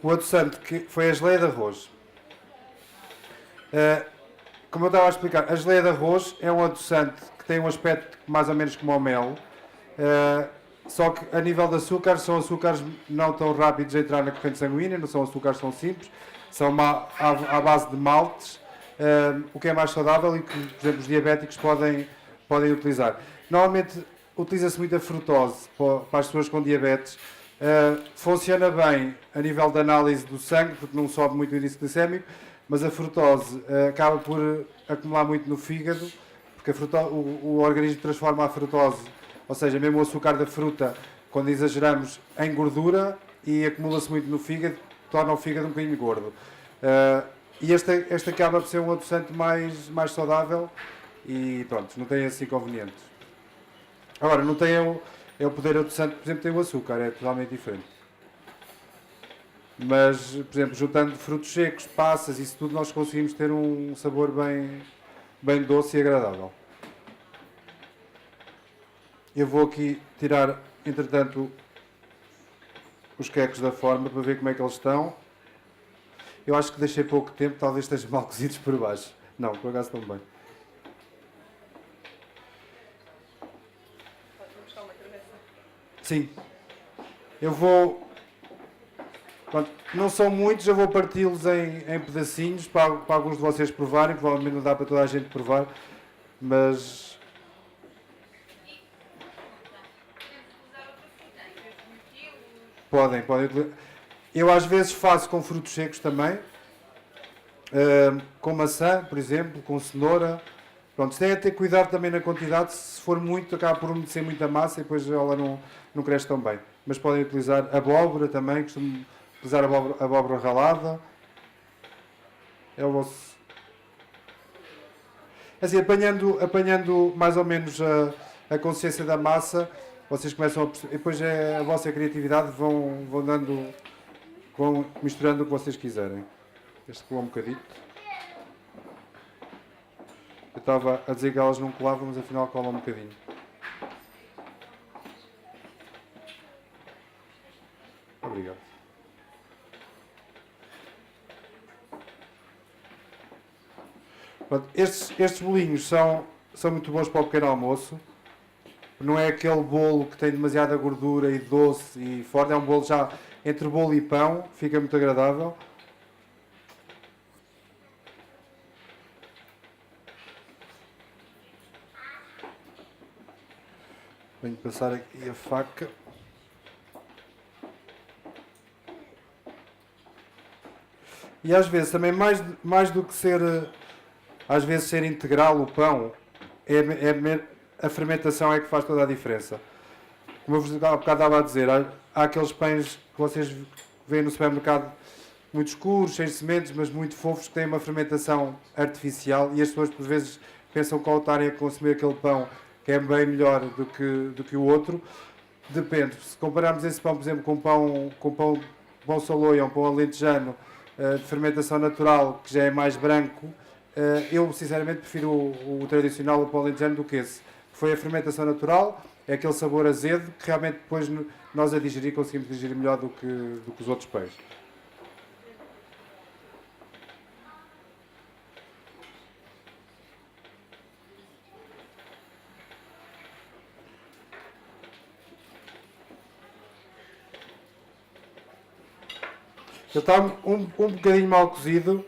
O adoçante que foi a geleia de arroz. Como eu estava a explicar, a geleia de arroz é um adoçante que tem um aspecto mais ou menos como o mel. Só que a nível de açúcar, são açúcares não tão rápidos a entrar na corrente sanguínea, não são açúcares tão simples, são à base de maltes, o que é mais saudável e que, por exemplo, os diabéticos podem utilizar. Normalmente utiliza-se muito a frutose para as pessoas com diabetes. Funciona bem a nível de análise do sangue, porque não sobe muito o índice glicémico, mas a frutose acaba por acumular muito no fígado, porque o organismo transforma a frutose, ou seja, mesmo o açúcar da fruta, quando exageramos, em gordura e acumula-se muito no fígado, torna o fígado um bocadinho gordo. E este acaba por ser um adoçante mais saudável e pronto, não tem esses inconvenientes. Agora, não tem o poder adoçante, por exemplo, tem o açúcar, é totalmente diferente. Mas, por exemplo, juntando frutos secos, passas, isso tudo, nós conseguimos ter um sabor bem doce e agradável. Eu vou aqui tirar, entretanto, os queques da forma para ver como é que eles estão. Eu acho que deixei pouco tempo, talvez estejam mal cozidos por baixo. Não, por acaso estão bem. Sim. Eu vou... Pronto, não são muitos, eu vou parti-los em pedacinhos para alguns de vocês provarem. Provavelmente não dá para toda a gente provar, mas... Podem. Eu às vezes faço com frutos secos também, com maçã, por exemplo, com cenoura. Pronto, tem a ter cuidado também na quantidade, se for muito, acaba por umedecer muita massa e depois ela não cresce tão bem. Mas podem utilizar abóbora também, costumo utilizar abóbora ralada. É o vosso... Assim, apanhando mais ou menos a consciência da massa, vocês começam a perceber, depois é a vossa criatividade, vão misturando o que vocês quiserem. Este colou um bocadito. estava a dizer que elas não colavam, mas afinal colam um bocadinho. Obrigado. Pronto, estes bolinhos são muito bons para o pequeno almoço. Não é aquele bolo que tem demasiada gordura e doce e forte. É um bolo já entre bolo e pão. Fica muito agradável. Venho passar aqui a faca. E às vezes também mais do que ser às vezes ser integral o pão, a fermentação é que faz toda a diferença. Como eu vos há bocado estava a dizer, há aqueles pães que vocês veem no supermercado muito escuros, cheios de sementes, mas muito fofos, que têm uma fermentação artificial e as pessoas por vezes pensam que ao estarem a consumir aquele pão que é bem melhor do que o outro. Depende. Se compararmos esse pão, por exemplo, com pão saloia, um pão alentejano, de fermentação natural, que já é mais branco, eu sinceramente prefiro o tradicional, o pão alentejano, do que esse. Foi a fermentação natural, é aquele sabor azedo que realmente depois nós a digerir conseguimos digerir melhor do que os outros pães. Ele está um bocadinho mal cozido.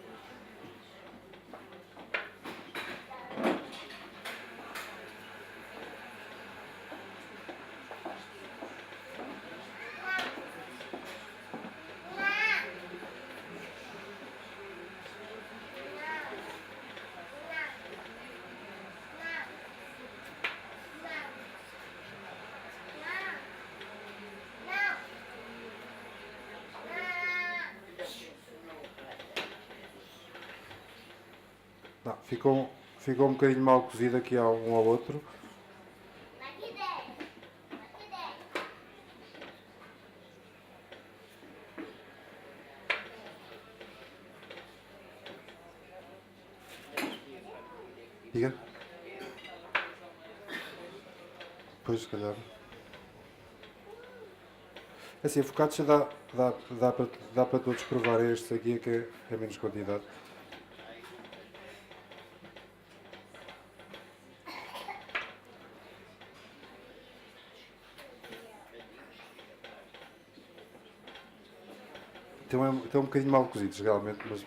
Não, ficou um bocadinho mal cozido aqui um ao outro. Diga. Pois, se calhar. Assim, a focaccia dá para todos provar. Este aqui é que é menos quantidade. Estão um bocadinho mal cozidos, realmente, mas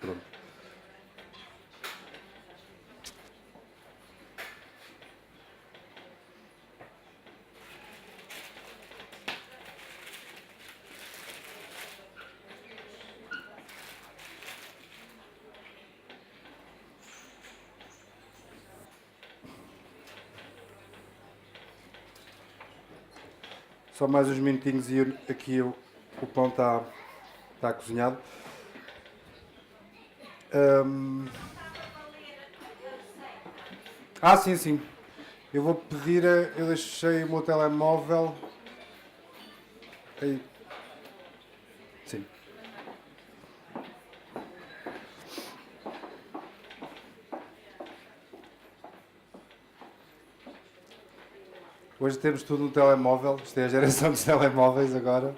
pronto. Só mais uns minutinhos e aqui o pão está cozinhado. Sim. Eu vou pedir, eu deixei o meu telemóvel. Aí. Sim. Hoje temos tudo no telemóvel. Isto é a geração dos telemóveis agora.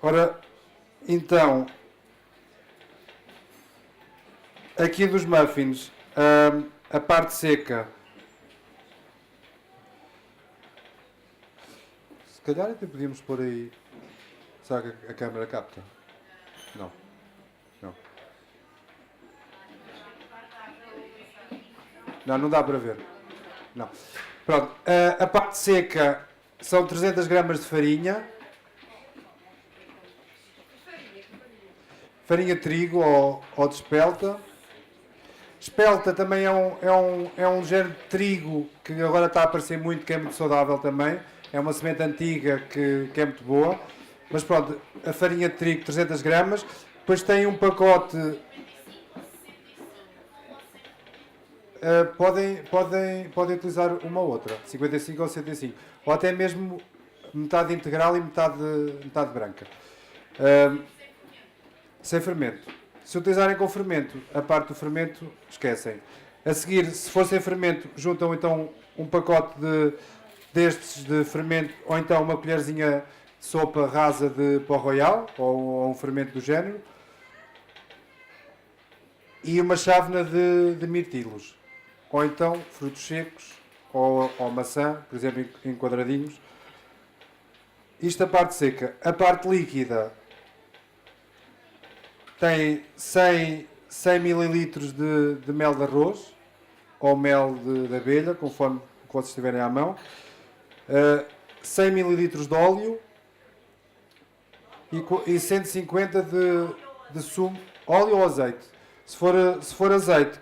Ora, então, aqui dos muffins, a parte seca. Se calhar até podíamos pôr aí. Será que a câmera capta? Não. Não dá para ver. Não. Pronto, a parte seca são 300 gramas de farinha. Farinha de trigo ou de espelta. Espelta também é um género de trigo que agora está a aparecer muito, que é muito saudável também. É uma semente antiga que é muito boa. Mas pronto, a farinha de trigo, 300 gramas. Depois tem um pacote podem utilizar uma ou outra, 55 ou 75, ou até mesmo metade integral e metade branca. Sem fermento. Se utilizarem com fermento, a parte do fermento, esquecem. A seguir, se for sem fermento, juntam então um pacote destes de fermento, ou então uma colherzinha de sopa rasa de pó royal, ou um fermento do género, e uma chávena de mirtilos, ou então frutos secos, ou maçã, por exemplo, em quadradinhos. Isto a parte seca. A parte líquida tem 100 ml de mel de arroz, ou mel de abelha, conforme o que vocês tiverem à mão, 100 ml de óleo e 150 de sumo, óleo ou azeite. Se for azeite,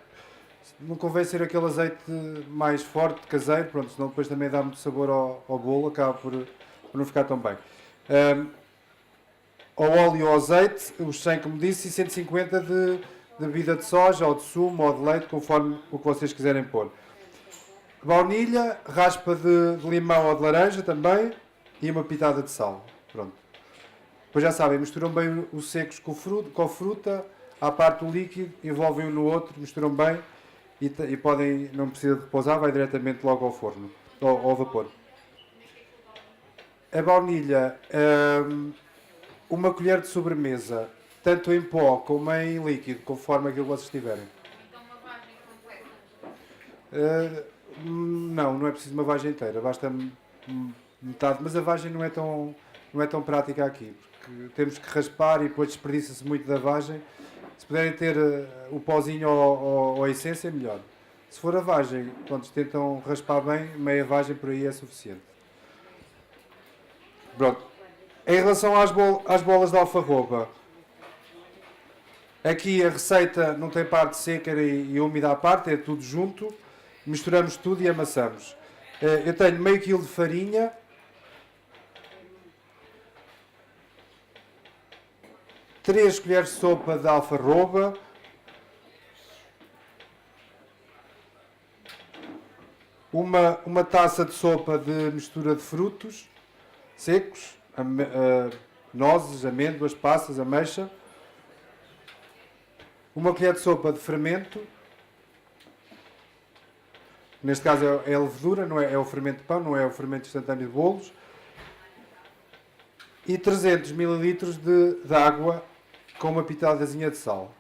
não convém ser aquele azeite mais forte, caseiro, pronto, senão depois também dá muito sabor ao bolo, acaba por não ficar tão bem. Ao óleo ou azeite, os 100 como disse, e 150 de bebida de soja, ou de sumo, ou de leite, conforme o que vocês quiserem pôr. Baunilha, raspa de limão ou de laranja também, e uma pitada de sal. Pronto. Depois já sabem, misturam bem os secos com a fruta, à parte do líquido, envolvem um no outro, misturam bem e podem, não precisa de repousar, vai diretamente logo ao forno, ao vapor. A baunilha, uma colher de sobremesa, tanto em pó como em líquido, conforme aquilo que vocês tiverem. Então uma vagem completa? Não é preciso uma vagem inteira, basta metade, mas a vagem não é tão prática aqui, porque temos que raspar e depois desperdiça-se muito da vagem. Se puderem ter o pozinho ou a essência, melhor. Se for a vagem, pronto, tentam raspar bem, meia vagem por aí é suficiente. Pronto. Em relação às bolas de alfarroba, aqui a receita não tem parte seca e úmida à parte, é tudo junto. Misturamos tudo e amassamos. Eu tenho meio quilo de farinha, 3 colheres de sopa de alfarroba, uma taça de sopa de mistura de frutos secos, nozes, amêndoas, passas, ameixa, uma colher de sopa de fermento, neste caso é a levedura, não é o fermento de pão, não é o fermento instantâneo de bolos, e 300 ml de água com uma pitadazinha de sal.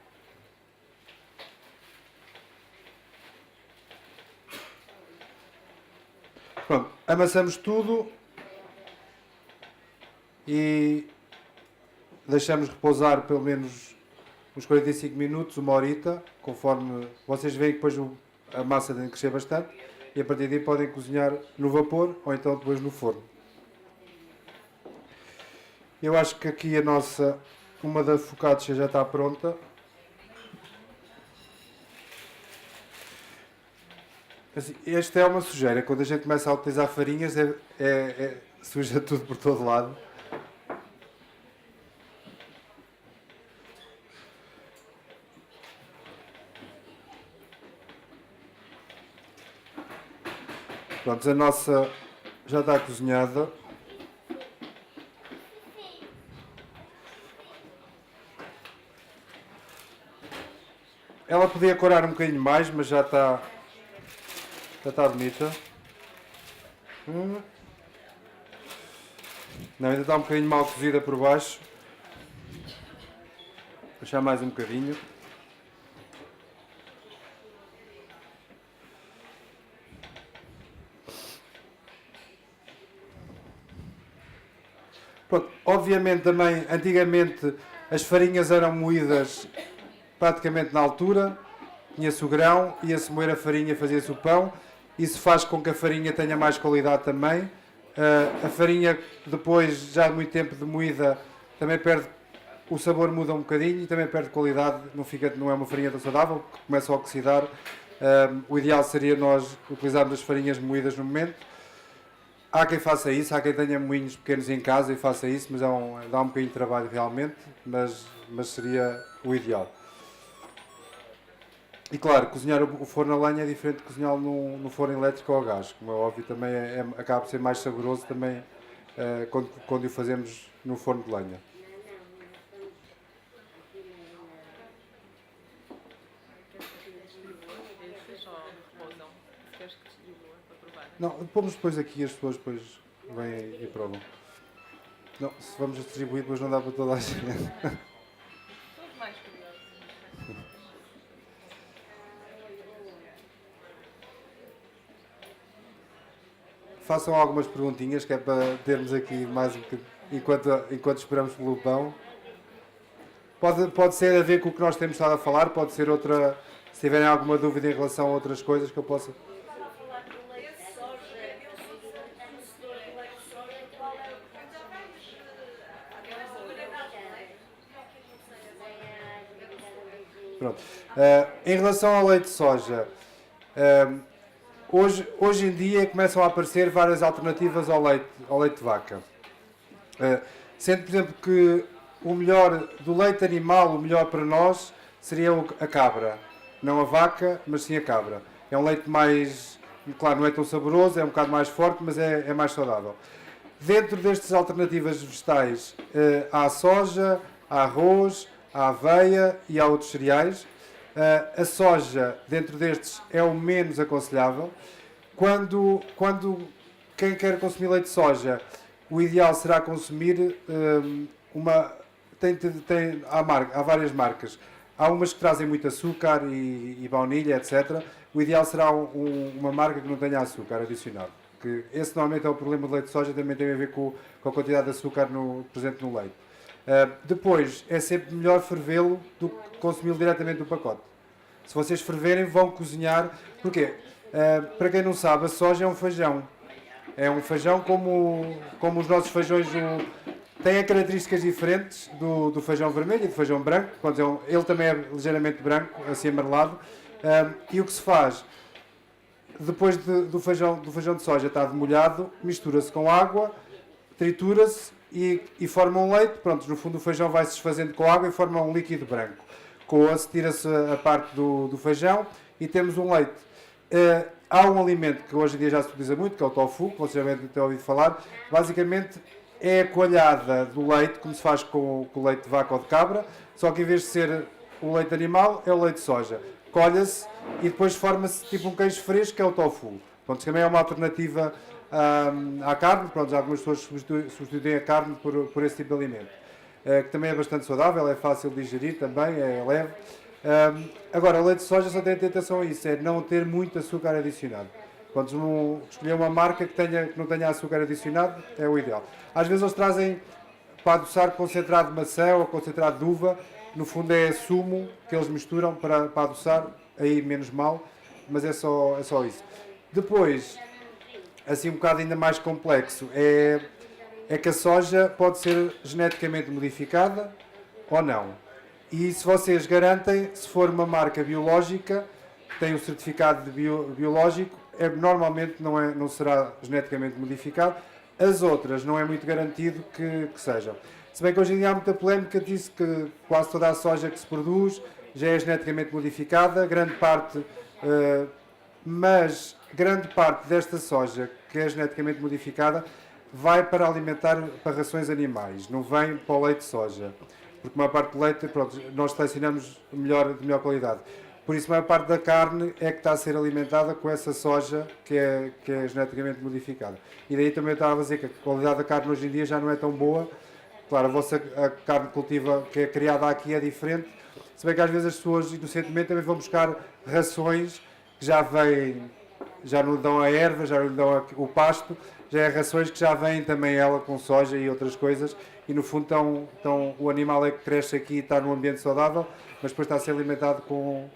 Pronto, amassamos tudo e deixamos repousar pelo menos uns 45 minutos, uma horita, conforme vocês veem que depois a massa tem que crescer bastante e a partir daí podem cozinhar no vapor ou então depois no forno. Eu acho que aqui uma da focaccia já está pronta. Assim, esta é uma sujeira, quando a gente começa a utilizar farinhas suja tudo por todo lado. Pronto, a nossa já está cozinhada. Ela podia corar um bocadinho mais, mas já está bonita. Não, ainda está um bocadinho mal cozida por baixo. Vou deixar mais um bocadinho. Pronto, obviamente também, antigamente as farinhas eram moídas praticamente na altura, tinha-se o grão, ia-se moer a farinha, fazia-se o pão, isso faz com que a farinha tenha mais qualidade também. A farinha, depois já de muito tempo de moída, também perde, o sabor muda um bocadinho e também perde qualidade, não é uma farinha tão saudável, que começa a oxidar. O ideal seria nós utilizarmos as farinhas moídas no momento. Há quem faça isso, há quem tenha moinhos pequenos em casa e faça isso, mas dá um bocadinho de trabalho realmente, mas seria o ideal. E claro, cozinhar o forno a lenha é diferente de cozinhá-lo no forno elétrico ou a gás. Como é óbvio, também acaba por ser mais saboroso também quando o fazemos no forno de lenha. Não, pomos depois aqui, as pessoas depois vêm e provam. Não, se vamos distribuir, depois não dá para toda a gente. Façam algumas perguntinhas, que é para termos aqui mais um bocadinho, enquanto esperamos pelo pão. Pode ser a ver com o que nós temos estado a falar, pode ser outra. Se tiverem alguma dúvida em relação a outras coisas que eu possa. Pronto. Em relação ao leite de soja, hoje em dia começam a aparecer várias alternativas ao leite de vaca. Sendo, por exemplo, que o melhor do leite animal, o melhor para nós, seria a cabra. Não a vaca, mas sim a cabra. É um leite mais, claro, não é tão saboroso, é um bocado mais forte, mas é mais saudável. Dentro destas alternativas vegetais, há a soja, há arroz, há aveia e há outros cereais. A soja, dentro destes, é o menos aconselhável. Quando quem quer consumir leite de soja, o ideal será consumir uma. Há várias marcas. Há umas que trazem muito açúcar e baunilha, etc. O ideal será uma marca que não tenha açúcar adicionado. Que esse normalmente é o problema do leite de soja, também tem a ver com a quantidade de açúcar presente no leite. Depois, é sempre melhor fervê-lo do que consumi-lo diretamente do pacote. Se vocês ferverem, vão cozinhar. Porquê? Para quem não sabe, a soja é um feijão. É um feijão como os nossos feijões. Tem características diferentes do feijão vermelho e do feijão branco. Ele também é ligeiramente branco, assim amarelado. E o que se faz? Depois do feijão de soja estar demolhado, mistura-se com água, tritura-se e forma um leite. Pronto, no fundo o feijão vai se desfazendo com água e forma um líquido branco. Coa-se, tira-se a parte do feijão e temos um leite. Há um alimento que hoje em dia já se utiliza muito, que é o tofu, que vocês já devem ter ouvido falar. Basicamente é a coalhada do leite, como se faz com o leite de vaca ou de cabra, só que em vez de ser o leite animal, é o leite de soja. Colha-se e depois forma-se tipo um queijo fresco, que é o tofu. Pronto, também é uma alternativa à carne. Pronto, já algumas pessoas substituem a carne por esse tipo de alimento. Que também é bastante saudável, é fácil de digerir também, é leve. Agora, o leite de soja só tem atenção a isso, é não ter muito açúcar adicionado. Pronto, escolher uma marca que não tenha açúcar adicionado é o ideal. Às vezes eles trazem para adoçar concentrado de maçã ou concentrado de uva. No fundo é sumo que eles misturam para adoçar, aí menos mal, mas é só isso. Depois, assim um bocado ainda mais complexo, é que a soja pode ser geneticamente modificada ou não. E se vocês garantem, se for uma marca biológica, tem o certificado de biológico, normalmente não será geneticamente modificado. As outras não é muito garantido que sejam. Se bem que hoje em dia há muita polémica, diz que quase toda a soja que se produz já é geneticamente modificada, mas grande parte desta soja que é geneticamente modificada vai para alimentar para rações animais, não vem para o leite de soja. Porque a maior parte do leite, pronto, nós selecionamos de melhor qualidade. Por isso, a maior parte da carne é que está a ser alimentada com essa soja que é geneticamente modificada. E daí também eu estava a dizer que a qualidade da carne hoje em dia já não é tão boa. Claro, a carne cultiva que é criada aqui é diferente. Se bem que às vezes as pessoas inocentemente também vão buscar rações que já não lhe dão a erva, já não lhe dão o pasto, já é rações que já vêm também ela com soja e outras coisas. E no fundo o animal é que cresce aqui e está num ambiente saudável, mas depois está a ser alimentado com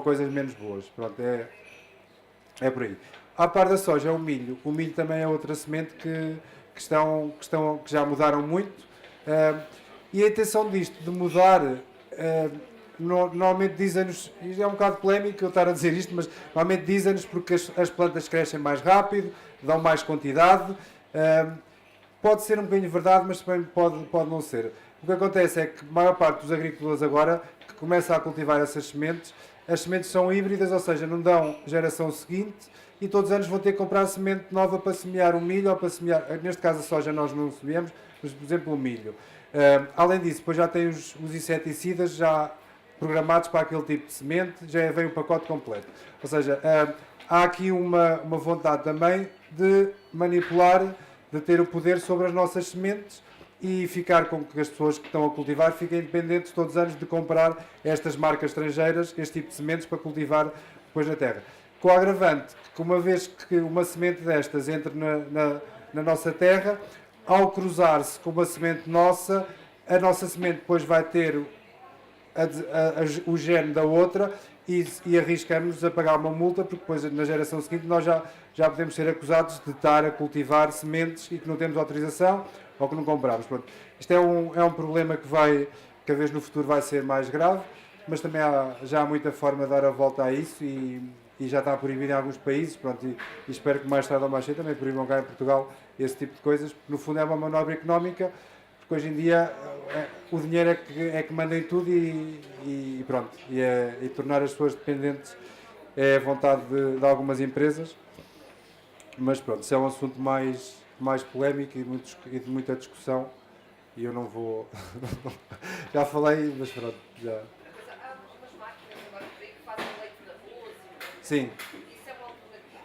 coisas menos boas. Pronto, é por aí. À par da soja é o milho. O milho também é outra semente que já mudaram muito. E a intenção disto, de mudar, normalmente dizem-nos, isto é um bocado polémico eu estar a dizer isto, mas normalmente dizem-nos porque as plantas crescem mais rápido, dão mais quantidade. Pode ser um bocadinho verdade, mas também pode não ser. O que acontece é que a maior parte dos agricultores agora que começam a cultivar essas sementes as sementes são híbridas, ou seja, não dão geração seguinte e todos os anos vão ter que comprar semente nova para semear o milho ou para semear, neste caso a soja nós não semeamos, mas por exemplo o milho. Além disso, depois já tem os inseticidas já programados para aquele tipo de semente, já vem o pacote completo. Ou seja, há aqui uma vontade também de manipular, de ter o poder sobre as nossas sementes e ficar com que as pessoas que estão a cultivar fiquem independentes todos os anos de comprar estas marcas estrangeiras, este tipo de sementes para cultivar depois na terra. Com o agravante, que uma vez que uma semente destas entre na nossa terra, ao cruzar-se com uma semente nossa, a nossa semente depois vai ter o gene da outra e arriscamos a pagar uma multa, porque depois na geração seguinte nós já podemos ser acusados de estar a cultivar sementes e que não temos autorização ou que não compramos. Pronto. Isto é um problema que cada vez no futuro vai ser mais grave, mas também já há muita forma de dar a volta a isso e já está proibido em alguns países, pronto, e espero que mais tarde ou mais cedo também proibam cá em Portugal esse tipo de coisas, porque no fundo é uma manobra económica, porque hoje em dia o dinheiro é que manda em tudo e pronto, e tornar as pessoas dependentes é a vontade de algumas empresas, mas pronto, isso é um assunto mais polémico e de muita discussão e eu não vou... já falei, mas pronto, já... Sim.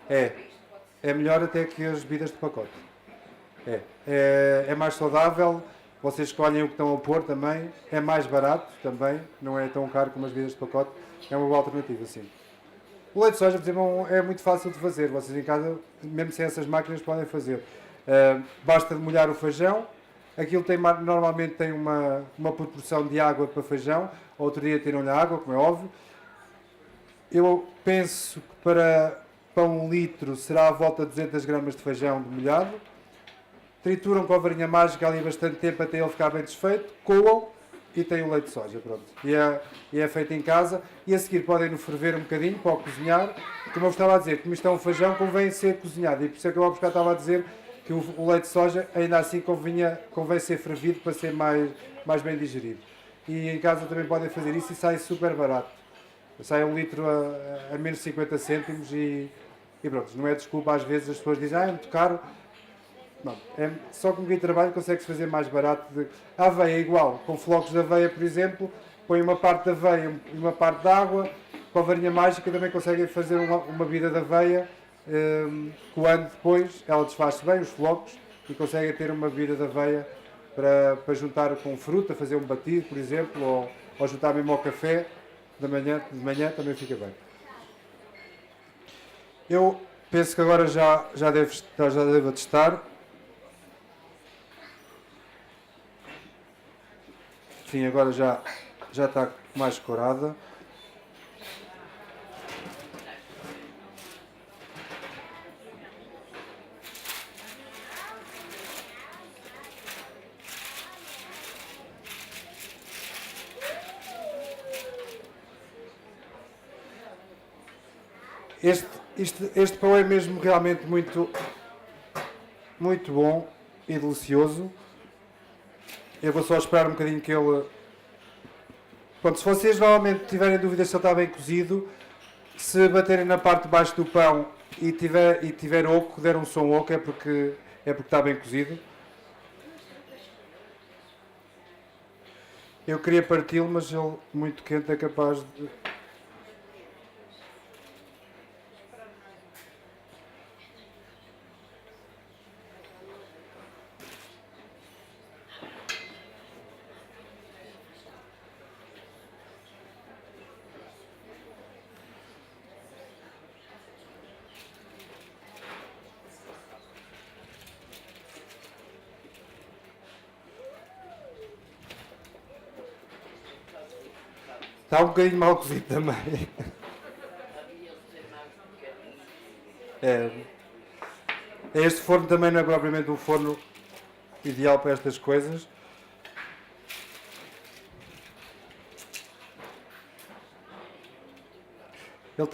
É melhor até que as bebidas de pacote. É mais saudável, vocês escolhem o que estão a pôr também, é mais barato também, não é tão caro como as bebidas de pacote, é uma boa alternativa, sim. O leite de soja, por exemplo, é muito fácil de fazer, vocês em casa, mesmo sem essas máquinas, podem fazer. Basta molhar o feijão, aquilo normalmente tem uma proporção de água para feijão, outro dia tiram-lhe água, como é óbvio. Eu penso que para 1 litro será à volta de 200 gramas de feijão de molhado. Trituram com a varinha mágica ali bastante tempo até ele ficar bem desfeito, coam e tem o leite de soja, pronto. E é feito em casa e a seguir podem-no ferver um bocadinho para o cozinhar. Como eu estava a dizer, como isto é um feijão, convém ser cozinhado e por isso é que eu há bocado estava a dizer que o leite de soja ainda assim convém ser fervido para ser mais bem digerido. E em casa também podem fazer isso e sai super barato. Sai 1 litro a menos 50 cêntimos e pronto, não é desculpa, às vezes as pessoas dizem, é muito caro. Não, só com quem trabalha consegue-se fazer mais barato. A aveia é igual, com flocos de aveia, por exemplo, põe uma parte de aveia e uma parte de água, com a varinha mágica também conseguem fazer uma bebida de aveia, coando depois, ela desfaz-se bem, os flocos, e conseguem ter uma bebida de aveia para juntar com fruta, fazer um batido, por exemplo, ou juntar mesmo ao café. De manhã também fica bem. Eu penso que agora já devo testar. Sim, agora já está mais corada. Este pão é mesmo realmente muito bom e delicioso. Eu vou só esperar um bocadinho que ele... Pronto, se vocês normalmente tiverem dúvidas se ele está bem cozido, se baterem na parte de baixo do pão e tiver oco, der um som oco, é porque está bem cozido. Eu queria parti-lo, mas ele muito quente é capaz de... Está um bocadinho mal cozido também. Este forno também não é propriamente um forno ideal para estas coisas. Ele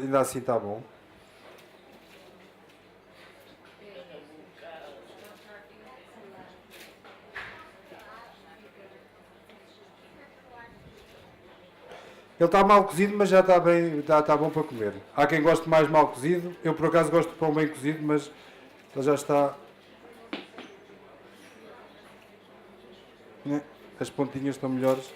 ainda assim está bom. Ele está mal cozido, mas já está bem, está bom para comer. Há quem goste mais mal cozido. Eu, por acaso, gosto de pão bem cozido, mas ele já está... Né? As pontinhas estão melhores.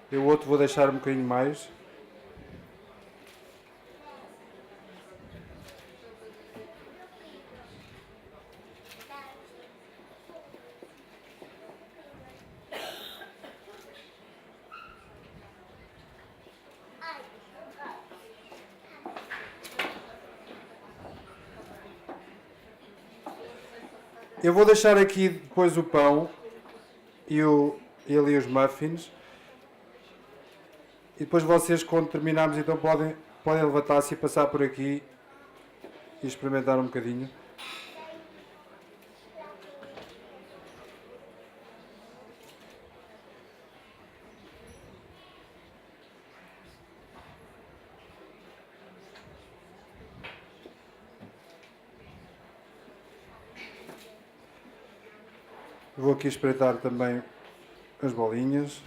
Eu o outro vou deixar um bocadinho mais. Eu vou deixar aqui depois o pão e ali os muffins. E depois vocês, quando terminarmos, então podem levantar-se e passar por aqui e experimentar um bocadinho. Vou aqui espreitar também as bolinhas.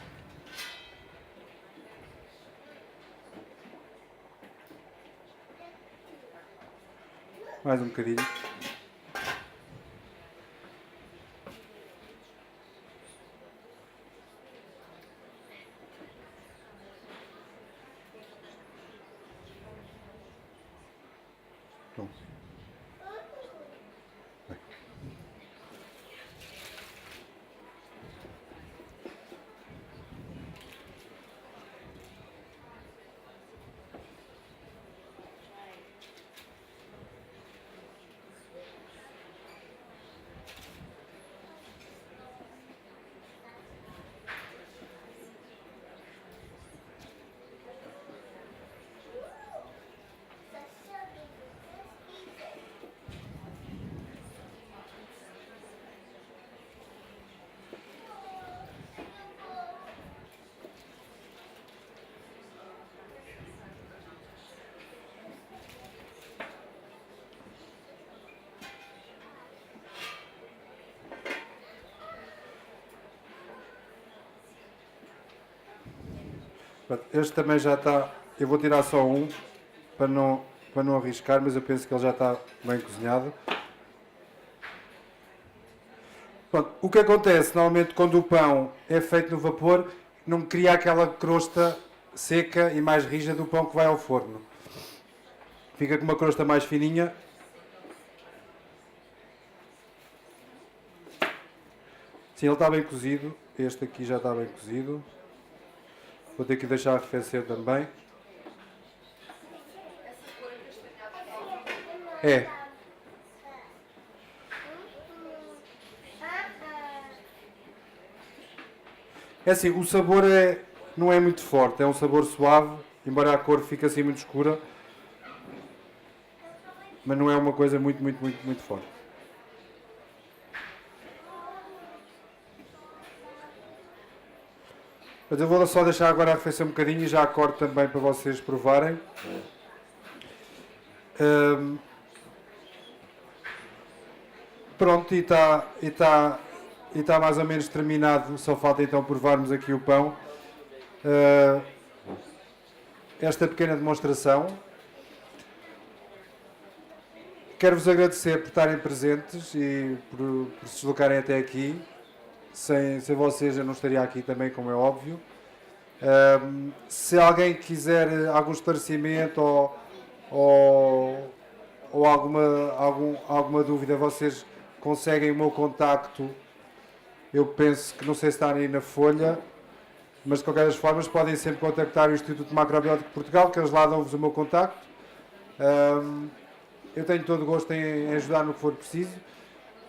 Mais um bocadinho. Bom. Este também já está. Eu vou tirar só um para não arriscar, mas eu penso que ele já está bem cozinhado. Pronto, o que acontece normalmente quando o pão é feito no vapor, não cria aquela crosta seca e mais rija do pão que vai ao forno. Fica com uma crosta mais fininha. Sim, ele está bem cozido. Este aqui já está bem cozido. Vou ter que deixar arrefecer também. É. É assim, o sabor não é muito forte, é um sabor suave, embora a cor fique assim muito escura. Mas não é uma coisa muito forte. Mas eu vou só deixar agora arrefecer um bocadinho e já corto também para vocês provarem. Pronto, e está mais ou menos terminado, só falta então provarmos aqui o pão. Esta pequena demonstração. Quero-vos agradecer por estarem presentes e por se deslocarem até aqui. Sem vocês eu não estaria aqui também, como é óbvio. Se alguém quiser algum esclarecimento ou alguma dúvida, vocês conseguem o meu contacto. Eu penso que, não sei se está aí na folha, mas de qualquer das formas podem sempre contactar o Instituto Macrobiótico de Portugal, que eles lá dão-vos o meu contacto. Eu tenho todo o gosto em ajudar no que for preciso.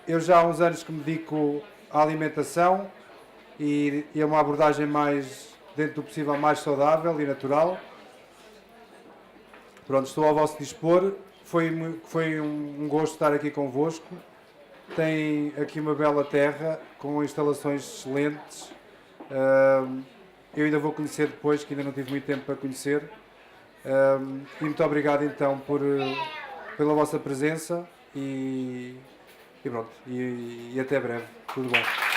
Eu já há uns anos que me dedico à alimentação e a uma abordagem mais, dentro do possível, mais saudável e natural. Pronto, estou ao vosso dispor. Foi um gosto estar aqui convosco. Tem aqui uma bela terra com instalações excelentes Eu ainda vou conhecer depois, que ainda não tive muito tempo para conhecer. E muito obrigado então pela vossa presença e pronto, e até breve. Tudo bom.